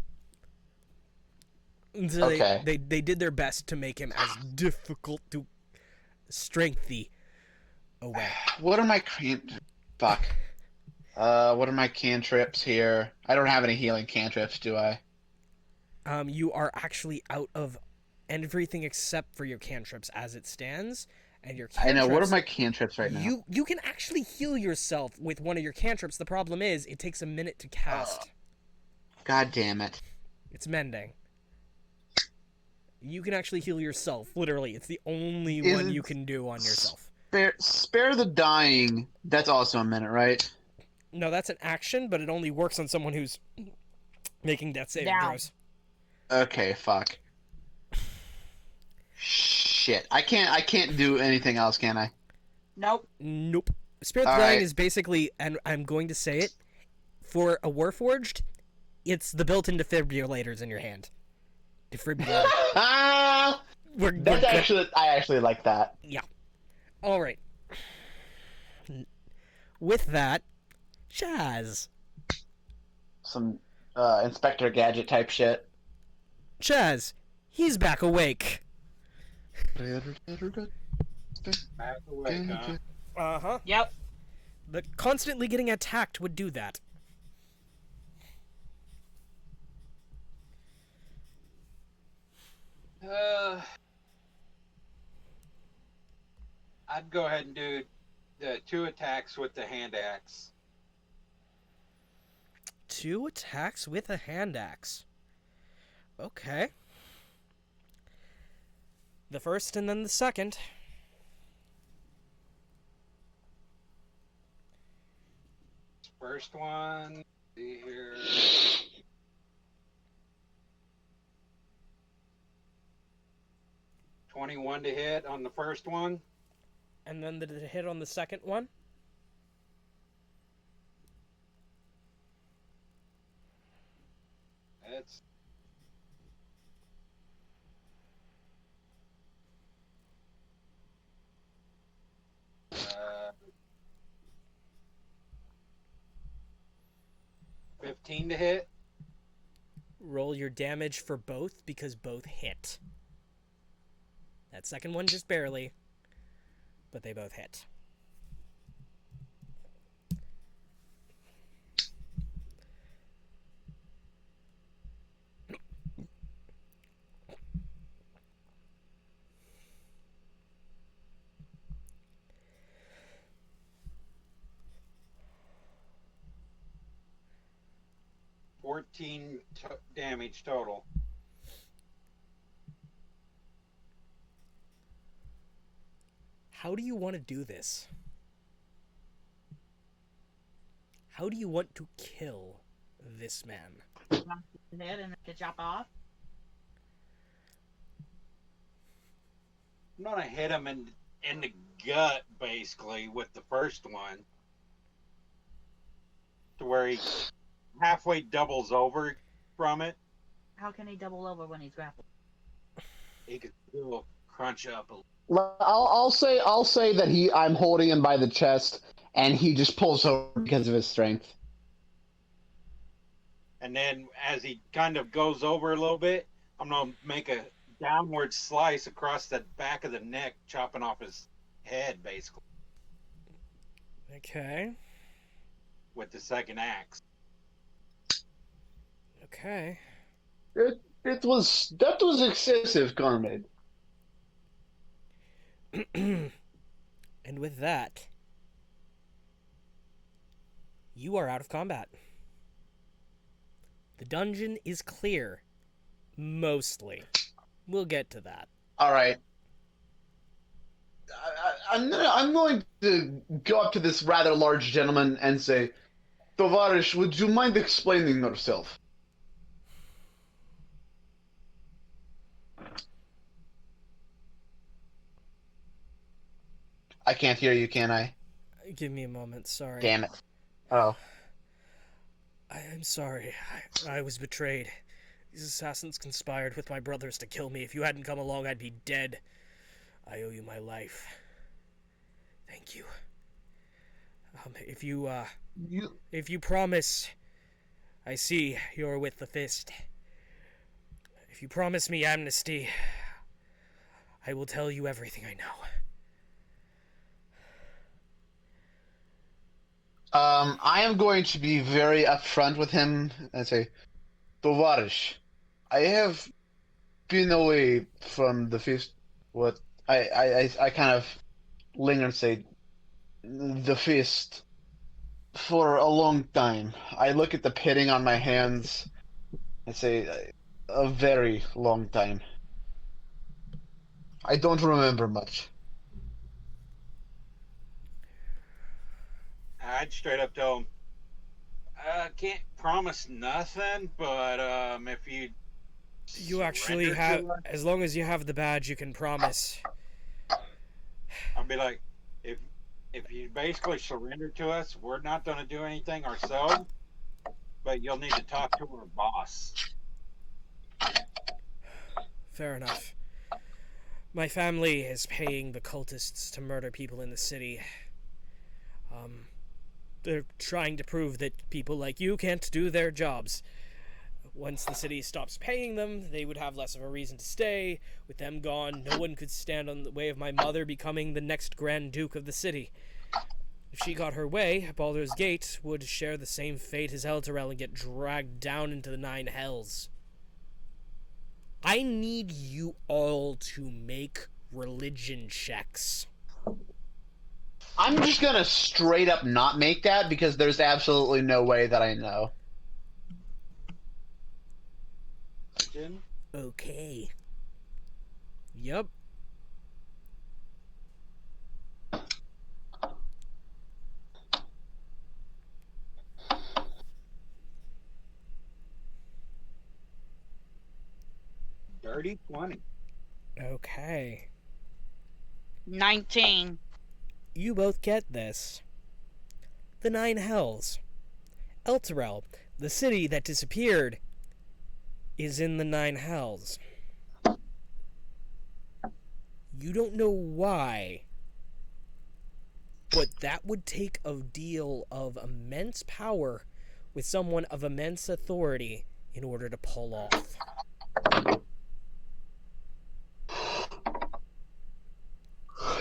So Okay. they did their best to make him as difficult to strengthy away. What are my fuck? What are my cantrips here? I don't have any healing cantrips, do I? You are actually out of everything except for your cantrips as it stands, and your I cantrips. know. What are my cantrips right now? You can actually heal yourself with one of your cantrips. The problem is it takes a minute to cast. God damn it! It's mending. You can actually heal yourself. Literally, it's the only Is one it- you can do on yourself. Spare the dying. That's also a minute, right? No, that's an action, but it only works on someone who's making death saving Down. throws. Okay, fuck. Shit, I can't do anything else, can I? Nope. Nope. Spare the All Dying right. is basically, and I'm going to say it, for a Warforged, it's the built-in defibrillators in your hand. Defibrillator. Ah, we're that's good. actually I actually like that. All right. With that, Chaz. Some Inspector Gadget type shit. Chaz, he's back awake. Back away, huh? Uh-huh. Yep. The constantly getting attacked would do that. I'd go ahead and do the 2 attacks with the hand axe. 2 attacks with a hand axe. Okay. The first and then the second. First one, see here. 21 to hit on the first one. And then the hit on the second one. That's 15 to hit. Roll your damage for both because both hit. That second one just barely, but they both hit. Damage total. How do you want to do this? How do you want to kill this man? Head and to chop off. I'm gonna hit him in the gut, basically, with the first one, to where he halfway doubles over from it. How can he double over when he's grappled? He could still crunch up a little. I'll say that I'm holding him by the chest, and he just pulls over because of his strength. And then as he kind of goes over a little bit, I'm gonna make a downward slice across the back of the neck, chopping off his head, basically, Okay. with the second axe. Okay. That was excessive, Carmen. And with that, you are out of combat. The dungeon is clear. Mostly. We'll get to that. All right. I'm going to go up to this rather large gentleman and say, Tovarish, would you mind explaining yourself? I can't hear you, can I? Give me a moment, sorry. Damn it. Oh. I'm sorry. I was betrayed. These assassins conspired with my brothers to kill me. If you hadn't come along, I'd be dead. I owe you my life. Thank you. If you promise, I see you're with the Fist. If you promise me amnesty, I will tell you everything I know. I am going to be very upfront with him and say, Tovarish, I have been away from the Fist. What I kind of linger and say, the Fist, for a long time. I look at the pitting on my hands and say, a very long time. I don't remember much. I'd straight up tell him, can't promise nothing, but if you actually surrender have, to us, as long as you have the badge, you can promise. I'll be like, if you basically surrender to us, we're not going to do anything ourselves, but you'll need to talk to our boss. Fair enough. My family is paying the cultists to murder people in the city. They're trying to prove that people like you can't do their jobs. Once the city stops paying them, they would have less of a reason to stay. With them gone, no one could stand on the way of my mother becoming the next Grand Duke of the city. If she got her way, Baldur's Gate would share the same fate as Elturel and get dragged down into the Nine Hells. I need you all to make religion checks. I'm just gonna straight up not make that because there's absolutely no way that I know. Okay. Yep. Dirty 20. Okay. 19. You both get this. The Nine Hells. Elturel, the city that disappeared, is in the Nine Hells. You don't know why, but that would take a deal of immense power with someone of immense authority in order to pull off.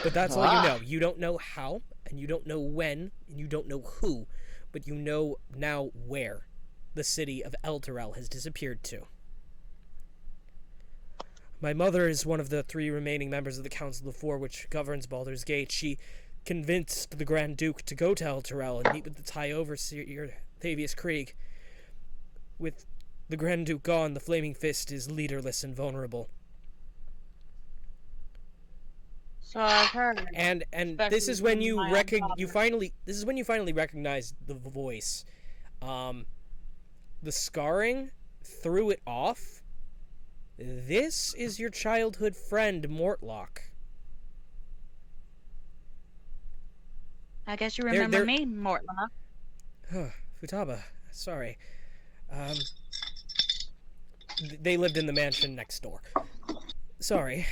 But that's all you know. You don't know how, and you don't know when, and you don't know who, but you know now where the city of Elturel has disappeared to. My mother is one of the 3 remaining members of the Council of 4 which governs Baldur's Gate. She convinced the Grand Duke to go to Elturel and meet with the Tie Overseer, Thavius Krieg. With the Grand Duke gone, the Flaming Fist is leaderless and vulnerable. So I've heard. And this is when you this is when you finally recognize the voice. The scarring threw it off. This is your childhood friend, Mortlock. I guess you remember me, Mortlock. Futaba, sorry. They lived in the mansion next door. Sorry.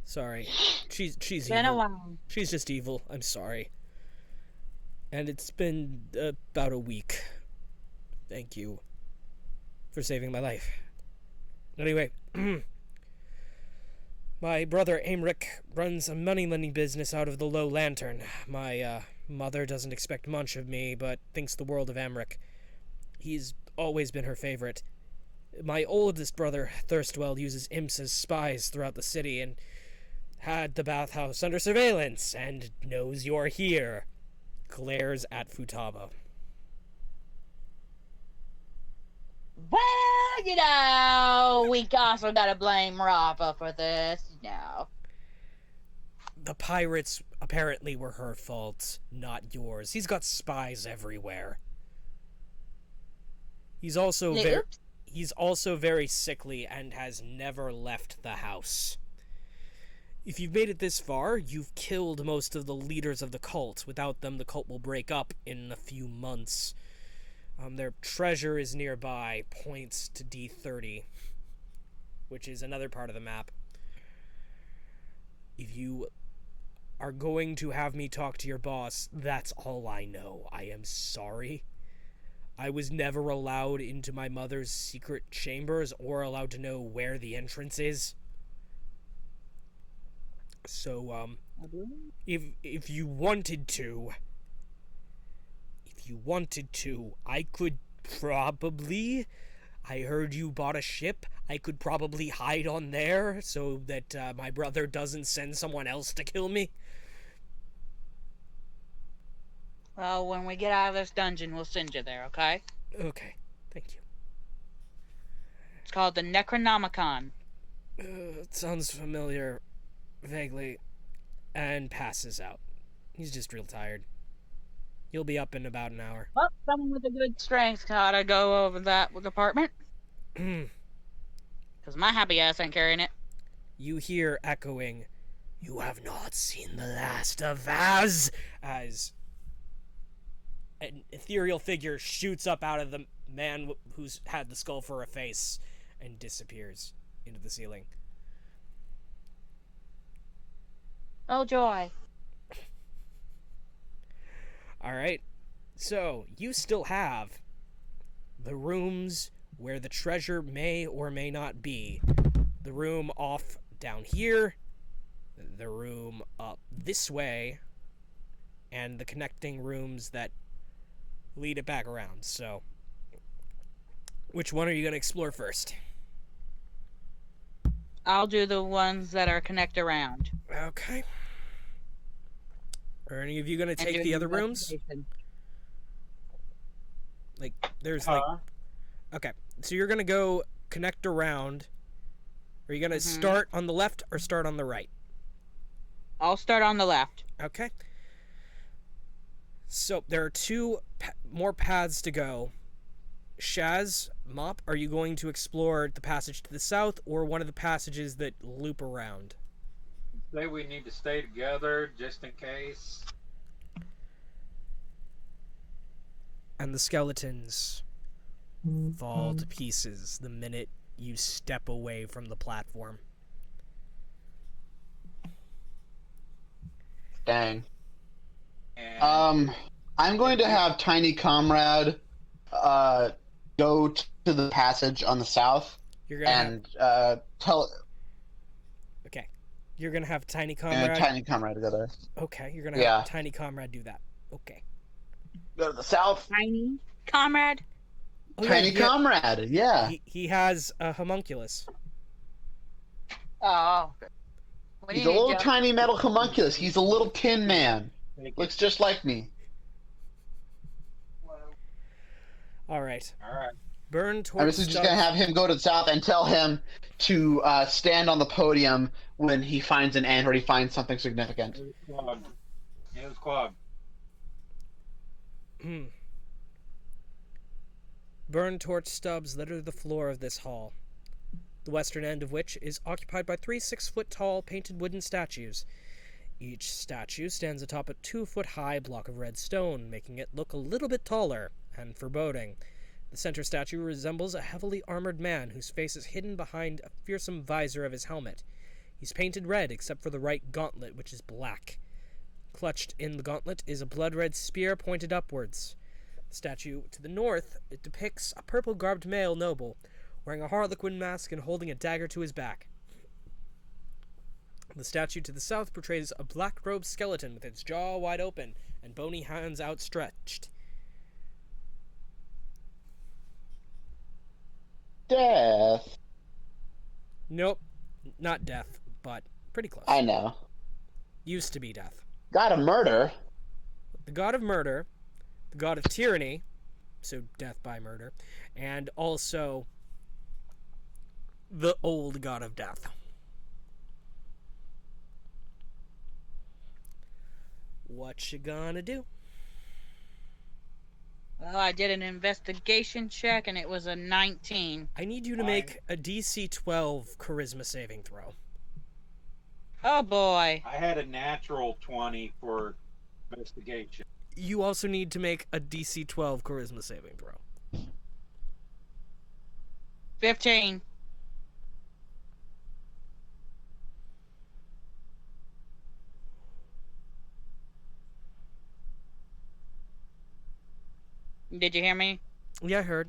Sorry. She's Been a evil. while. She's just evil. I'm sorry. And it's been about a week. Thank you for saving my life. Anyway, my brother Aymeric runs a money-lending business out of the Low Lantern. My mother doesn't expect much of me, but thinks the world of Aymeric. He's always been her favorite. My oldest brother, Thirstwell, uses imps as spies throughout the city and had the bathhouse under surveillance and knows you're here. Glares at Futaba. Well, we also gotta blame Rafa for this. The pirates apparently were her fault, not yours. He's got spies everywhere. He's also very sickly and has never left the house. If you've made it this far, you've killed most of the leaders of the cult. Without them, the cult will break up in a few months. Their treasure is nearby, points to D30, which is another part of the map. If you are going to have me talk to your boss, that's all I know. I am sorry. I was never allowed into my mother's secret chambers or allowed to know where the entrance is. So, if you wanted to, I could probably... I heard you bought a ship. I could probably hide on there so that my brother doesn't send someone else to kill me. Well, when we get out of this dungeon, we'll send you there, okay? Okay, thank you. It's called the Necronomicon. It sounds familiar, vaguely, and passes out. He's just real tired. He'll be up in about an hour. Well, someone with a good strength gotta go over that department. Because my happy ass ain't carrying it. You hear echoing, "You have not seen the last of us," as an ethereal figure shoots up out of the man who's had the skull for a face and disappears into the ceiling. Oh, joy. Alright, so you still have the rooms where the treasure may or may not be. The room off down here, the room up this way, and the connecting rooms that lead it back around. So, which one are you going to explore first? I'll do the ones that are connect around. Okay. Are any of you going to take the other rooms? Like, there's like... Okay, so you're going to go connect around. Are you going to start on the left or start on the right? I'll start on the left. Okay. So, there are two more paths to go. Shaz, Mop, are you going to explore the passage to the south or one of the passages that loop around? Say we need to stay together just in case. And the skeletons fall to pieces the minute you step away from the platform. Dang. And I'm going to have Tiny Comrade go to the passage on the south You're gonna and tell Okay. You're gonna have Tiny and Comrade. Tiny Comrade go there. Okay, you're gonna Yeah. have Tiny Comrade do that. Okay. Go to the south. Tiny comrade. Oh, yeah, Tiny Comrade, yeah. he has a homunculus. Oh. We He's need a little to- tiny metal homunculus. He's a little tin man. Looks just like me. All right. all right. Burn I'm towards just gonna have him go to the south and tell him to stand on the podium when he finds an ant or he finds something significant. It was Quag. Burn torch stubs litter the floor of this hall, the western end of which is occupied by 3 6-foot-tall painted wooden statues. Each statue stands atop a 2-foot-high block of red stone, making it look a little bit taller and foreboding. The center statue resembles a heavily armored man whose face is hidden behind a fearsome visor of his helmet. He's painted red except for the right gauntlet, which is black. Clutched in the gauntlet is a blood-red spear pointed upwards. The statue to the north, it depicts a purple-garbed male noble, wearing a harlequin mask and holding a dagger to his back. The statue to the south portrays a black-robed skeleton with its jaw wide open and bony hands outstretched. Death. Nope, not death, but pretty close. I know. Used to be death. Got a murder. The god of murder, the god of tyranny, so death by murder, and also the old god of death. What you gonna do? Well, I did an investigation check and it was a 19. I need you to make a DC 12 charisma saving throw. Oh boy. I had a natural 20 for investigation. You also need to make a DC 12 charisma saving throw. 15. Did you hear me? Yeah, I heard.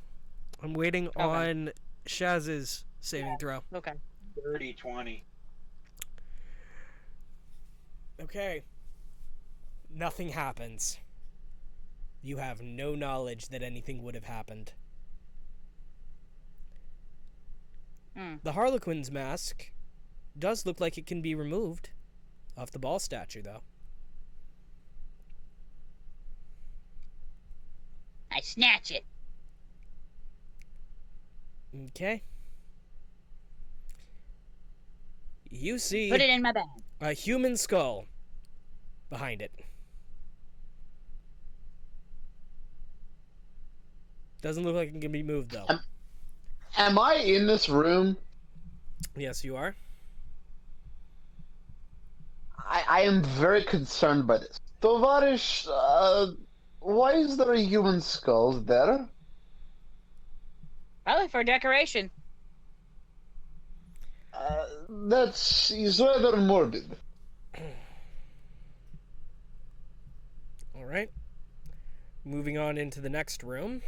I'm waiting Okay. on Shaz's saving throw. Okay. 30, 20. Okay. Nothing happens. You have no knowledge that anything would have happened. The Harlequin's mask does look like it can be removed off the ball statue, though. I snatch it. Okay. You see Put it in my bag. a human skull behind it. Doesn't look like it can be moved, though. Am I in this room? Yes, you are. I am very concerned by this. Tovarish, why is there a human skull there? Probably for decoration. That is rather morbid. All right. Moving on into the next room.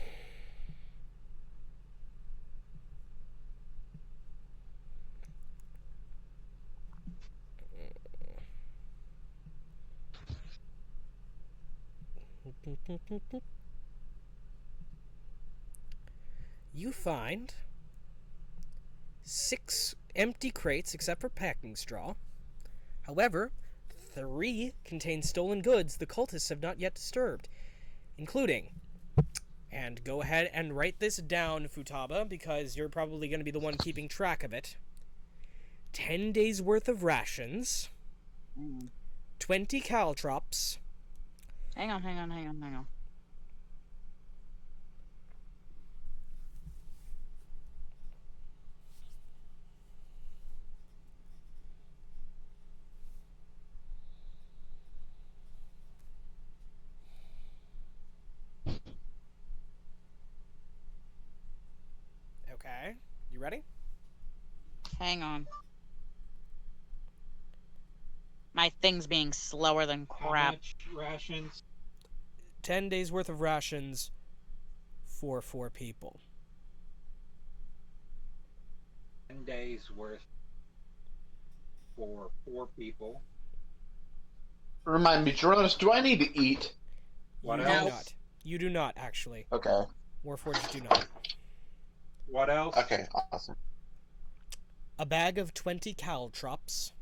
You find 6 empty crates except for packing straw. However, 3 contain stolen goods the cultists have not yet disturbed, including, and go ahead and write this down, Futaba, because you're probably going to be the one keeping track of it, 10 days worth of rations, 20 caltrops. Hang on. Okay, you ready? Hang on. My thing's being slower than How crap. much rations? 10 days worth of rations for 4 people. 10 days worth for 4 people. Remind me, Geronis, do I need to eat? What You else? do not. You do not, actually. Okay. Warforged do not. What else? Okay, awesome. A bag of 20 caltrops.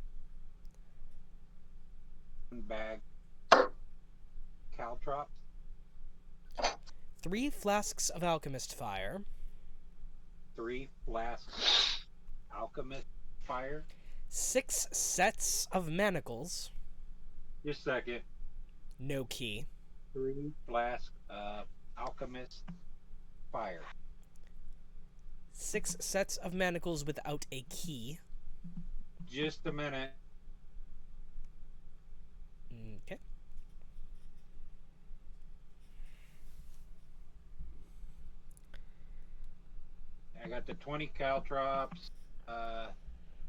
1 bag. Caltrops. 3 flasks of alchemist fire. 3 flasks. Alchemist fire. 6 sets of manacles. Just a second. No key. 3 flasks of alchemist fire. 6 sets of manacles without a key. Just a minute. Okay. I got the 20 caltrops,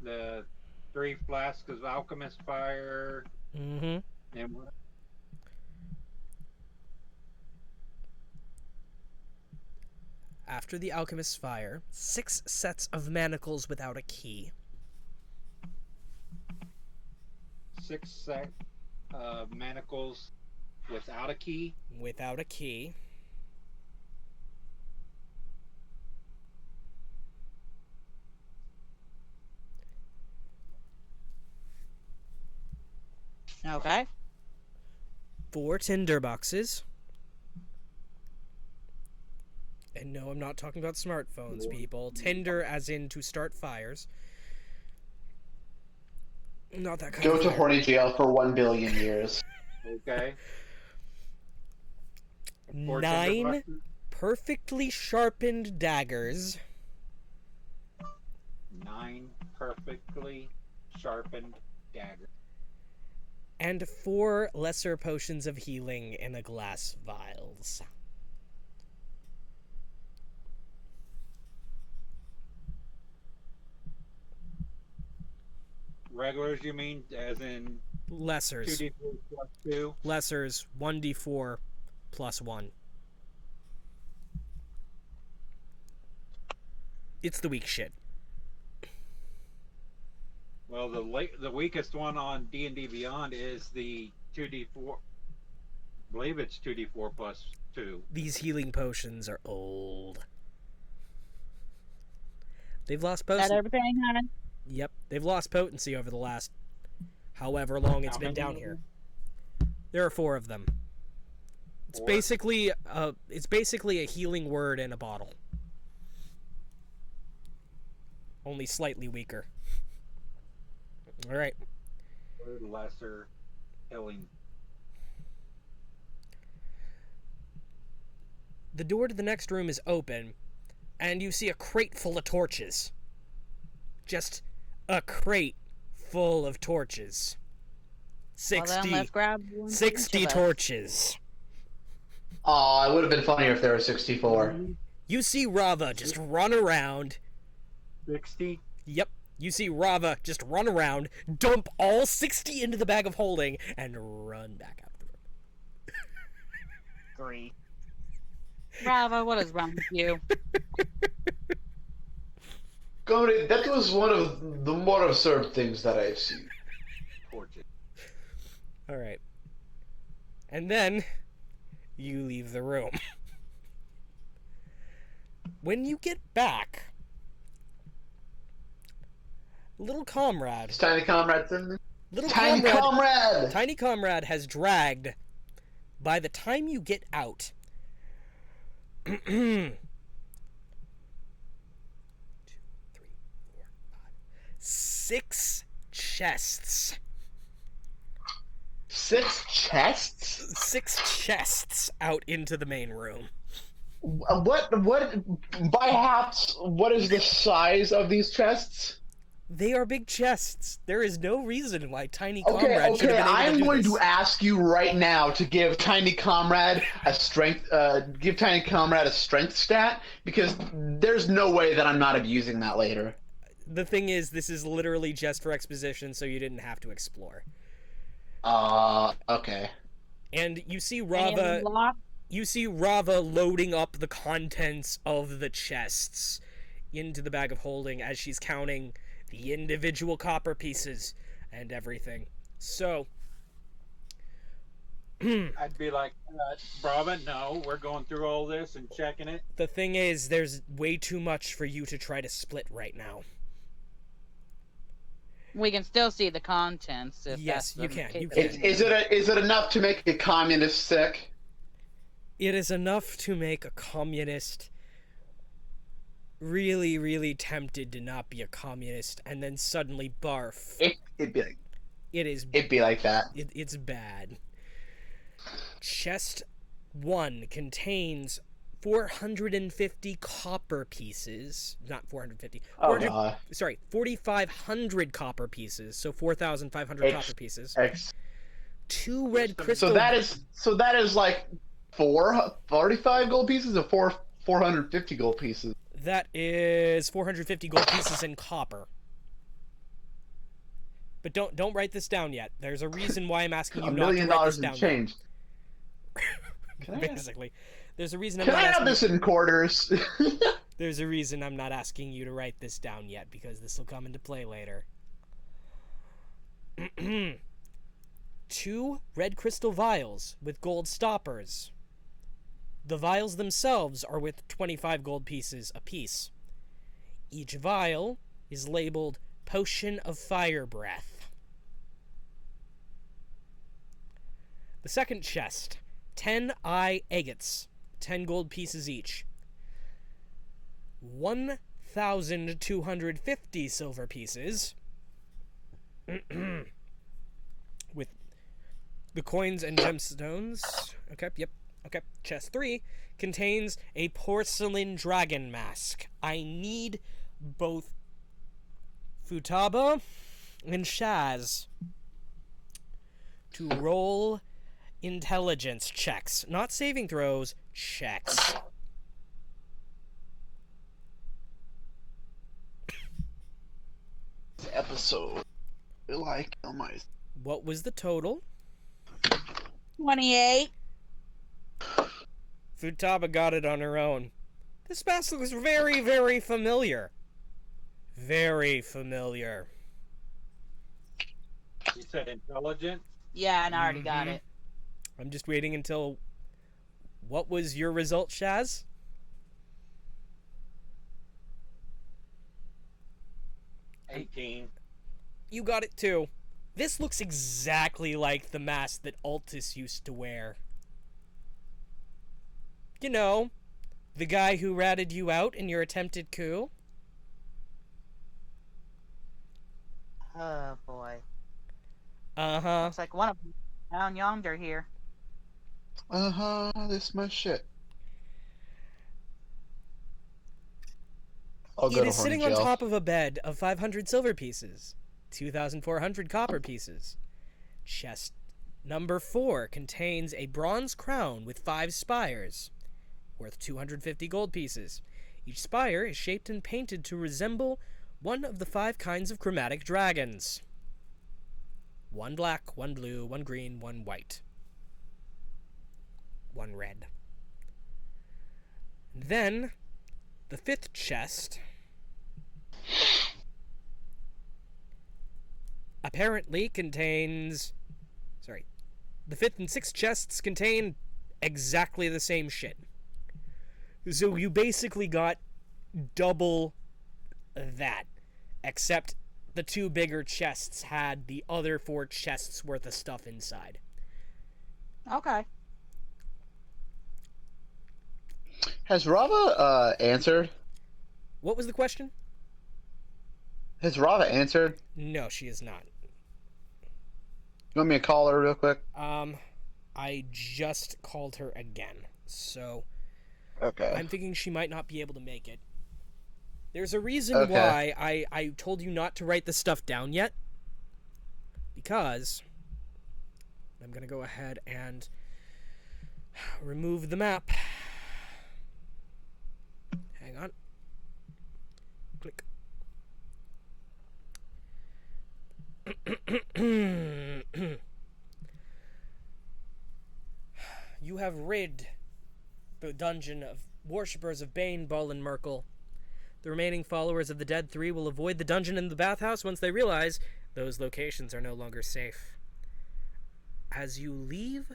the 3 flasks of alchemist fire, Mm-hmm. and what? After the alchemist's fire, 6 sets of manacles without a key. 6 set of manacles without a key. Without a key. Okay. 4 tinder boxes. And no, I'm not talking about smartphones, people. Tinder as in to start fires. Not that kind Go of to fire. horny jail for 1 billion years. Okay. 9 perfectly sharpened daggers. 9 perfectly sharpened daggers. And 4 lesser potions of healing in a glass vials. Regulars, you mean, as in Lessers. 2d4 plus 2? Lessers, 1d4 plus 1. It's the weak shit. Well, the weakest one on D&D Beyond is the 2d4. I believe it's 2d4 plus 2. These healing potions are old. They've lost That potency. everything, hon? Yep, they've lost potency over the last however long it's How been many down of here. them? There are 4 of them. It's 4? basically a healing word in a bottle. Only slightly weaker. All right. Lesser healing. The door to the next room is open, and you see a crate full of torches. Just a crate full of torches. Well, then 60, let's grab one for each 60 of us. torches. Aw, it would have been funnier if there were 64. You see Rava just run around. 60? Yep. You see Rava just run around, dump all 60 into the bag of holding, and run back out the room. Three. Bravo, what is wrong with you? Cody, that was one of the more absurd things that I've seen. Torches. Alright. And then, you leave the room. When you get back, little comrade, Is Tiny Comrade in there? little Tiny Comrade! Tiny Comrade has dragged, by the time you get out, 2, 3, 4, 5, 6 chests. 6 chests? 6 chests out into the main room. What, by haps, what is the size of these chests? They are big chests. There is no reason why Tiny Okay, Comrade should have been able I'm to do going this. to ask you right now to give Tiny Comrade a strength, stat, because there's no way that I'm not abusing that later. The thing is, this is literally just for exposition, so you didn't have to explore. Okay. And you see Any Rava. of them locked? You see Rava loading up the contents of the chests into the bag of holding as she's counting the individual copper pieces and everything. So, I'd be like, Brava, no, we're going through all this and checking it. the thing is, there's way too much for you to try to split right now. We can still see the contents. If Yes, that's you the can, you case. can. Is it enough to make a communist sick? It is enough to make a communist really, really tempted to not be a communist and then suddenly barf. It'd be like that. It's bad. Chest 1 contains 450 copper pieces. Not 450. Oh 400 god. Sorry, 4,500 copper pieces. So 4,500 copper pieces. 2 red crystal. So that is like 45 gold pieces or 450 gold pieces. That is 450 gold pieces in copper. But don't write this down yet. There's a reason why I'm asking you $1 not to million write this in down. change. Yet. Basically, there's a reason I'm Can not I have asking. this in quarters? There's a reason I'm not asking you to write this down yet, because this will come into play later. 2 red crystal vials with gold stoppers. The vials themselves are with 25 gold pieces apiece. Each vial is labeled Potion of Fire Breath. The second chest, 10 eye agates, 10 gold pieces each. 1,250 silver pieces. With the coins and gemstones. Okay, yep. Okay, chest 3 contains a porcelain dragon mask. I need both Futaba and Shaz to roll intelligence checks. Not saving throws, checks. Episode. Like, oh my. What was the total? 28. Futaba got it on her own. This mask looks very, very familiar. Very familiar. You said intelligent? Yeah, and I already got it. I'm just waiting until... What was your result, Shaz? 18. You got it too. This looks exactly like the mask that Altus used to wear. You know, the guy who ratted you out in your attempted coup. Oh boy. Uh-huh. Looks like one of them down yonder here. This is my shit. It is sitting on top of a bed of 500 silver pieces, 2,400 copper pieces. Chest number 4 contains a bronze crown with 5 spires, worth 250 gold pieces. Each spire is shaped and painted to resemble one of the 5 kinds of chromatic dragons. 1 black, 1 blue, 1 green, 1 white. 1 red. Then, the 5th chest apparently contains... Sorry. The 5th and 6th chests contain exactly the same shit. So you basically got double that. Except the 2 bigger chests had the other 4 chests worth of stuff inside. Okay. Has Rava answered? What was the question? Has Rava answered? No, she is not. You want me to call her real quick? I just called her again, so Okay. I'm thinking she might not be able to make it. There's a reason why I told you not to write the stuff down yet, because I'm gonna go ahead and remove the map. Hang on. Click. You have rid the dungeon of worshippers of Bane, Ball, and Merkel. The remaining followers of the Dead Three will avoid the dungeon and the bathhouse once they realize those locations are no longer safe. As you leave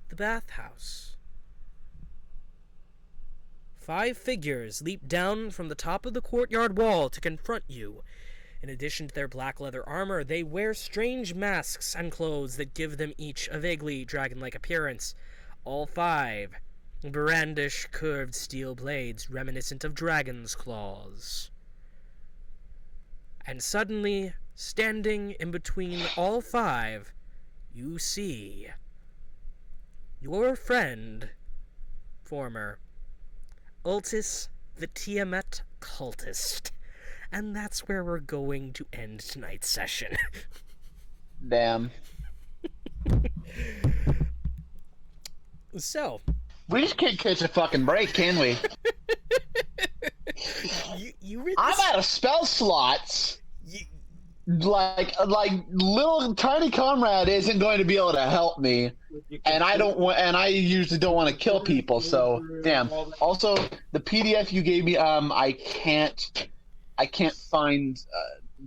the bathhouse, 5 figures leap down from the top of the courtyard wall to confront you. In addition to their black leather armor, they wear strange masks and clothes that give them each a vaguely dragon-like appearance. All 5 brandish curved steel blades reminiscent of dragon's claws. And suddenly, standing in between all 5, you see your friend, former Altus the Tiamat cultist. And that's where we're going to end tonight's session. Damn. So, We just can't catch a fucking break, can we? you read I'm this? out of spell slots. You, Like little tiny comrade isn't going to be able to help me, and I don't want. And I usually don't want to kill people. So damn. Also, the PDF you gave me, I can't find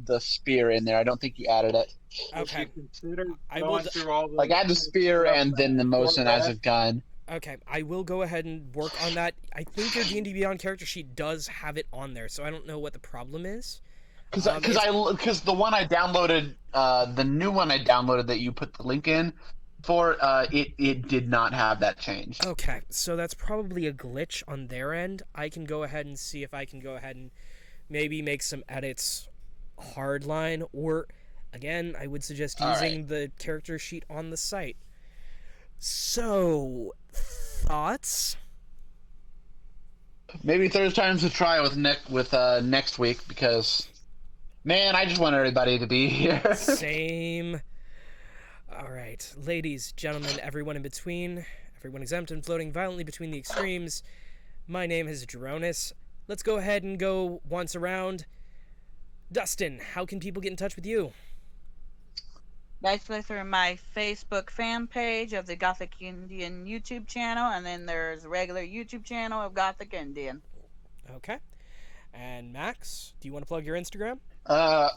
the spear in there. I don't think you added it. okay. Consider I will going d- through all the Like add the spear and then the motion as a gun. Okay, I will go ahead and work on that. I think your D&D Beyond character sheet does have it on there, so I don't know what the problem is. Because the one I downloaded, the new one I downloaded that you put the link in, For it did not have that change. Okay, so that's probably a glitch on their end. I can go ahead and see if I can go ahead and maybe make some edits hardline, or again, I would suggest using the character sheet on the site. So, thoughts? Maybe third time's a try with next week, because man, I just want everybody to be here. Same. Alright, ladies, gentlemen, everyone in between, everyone exempt and floating violently between the extremes, my name is Dronis. Let's go ahead and go once around. Dustin, how can people get in touch with you? Basically through my Facebook fan page of the Gothic Indian YouTube channel, and then there's a regular YouTube channel of Gothic Indian. Okay. And Max, do you want to plug your Instagram? My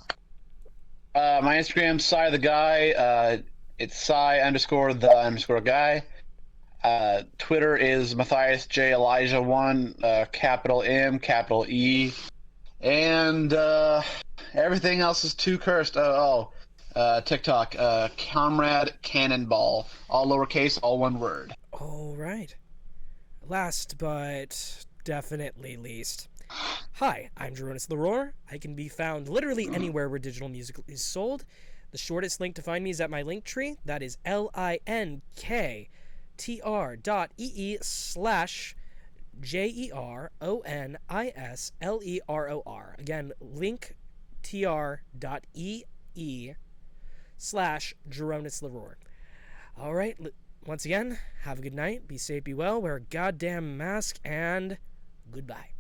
Instagram's Cy the Guy. It's Cy_the_guy. Twitter is Matthias J Elijah 1, capital M, capital E, and everything else is too cursed. TikTok, Comrade Cannonball, all lowercase, all one word. All right. Last but definitely least. Hi, I'm Dronis the Roar. I can be found literally anywhere where digital music is sold. The shortest link to find me is at my link tree. That is linktr.ee/JERONISLEROR. Again, linktr.ee/Dronis the Roar. All right, once again, have a good night. Be safe, be well, wear a goddamn mask, and goodbye.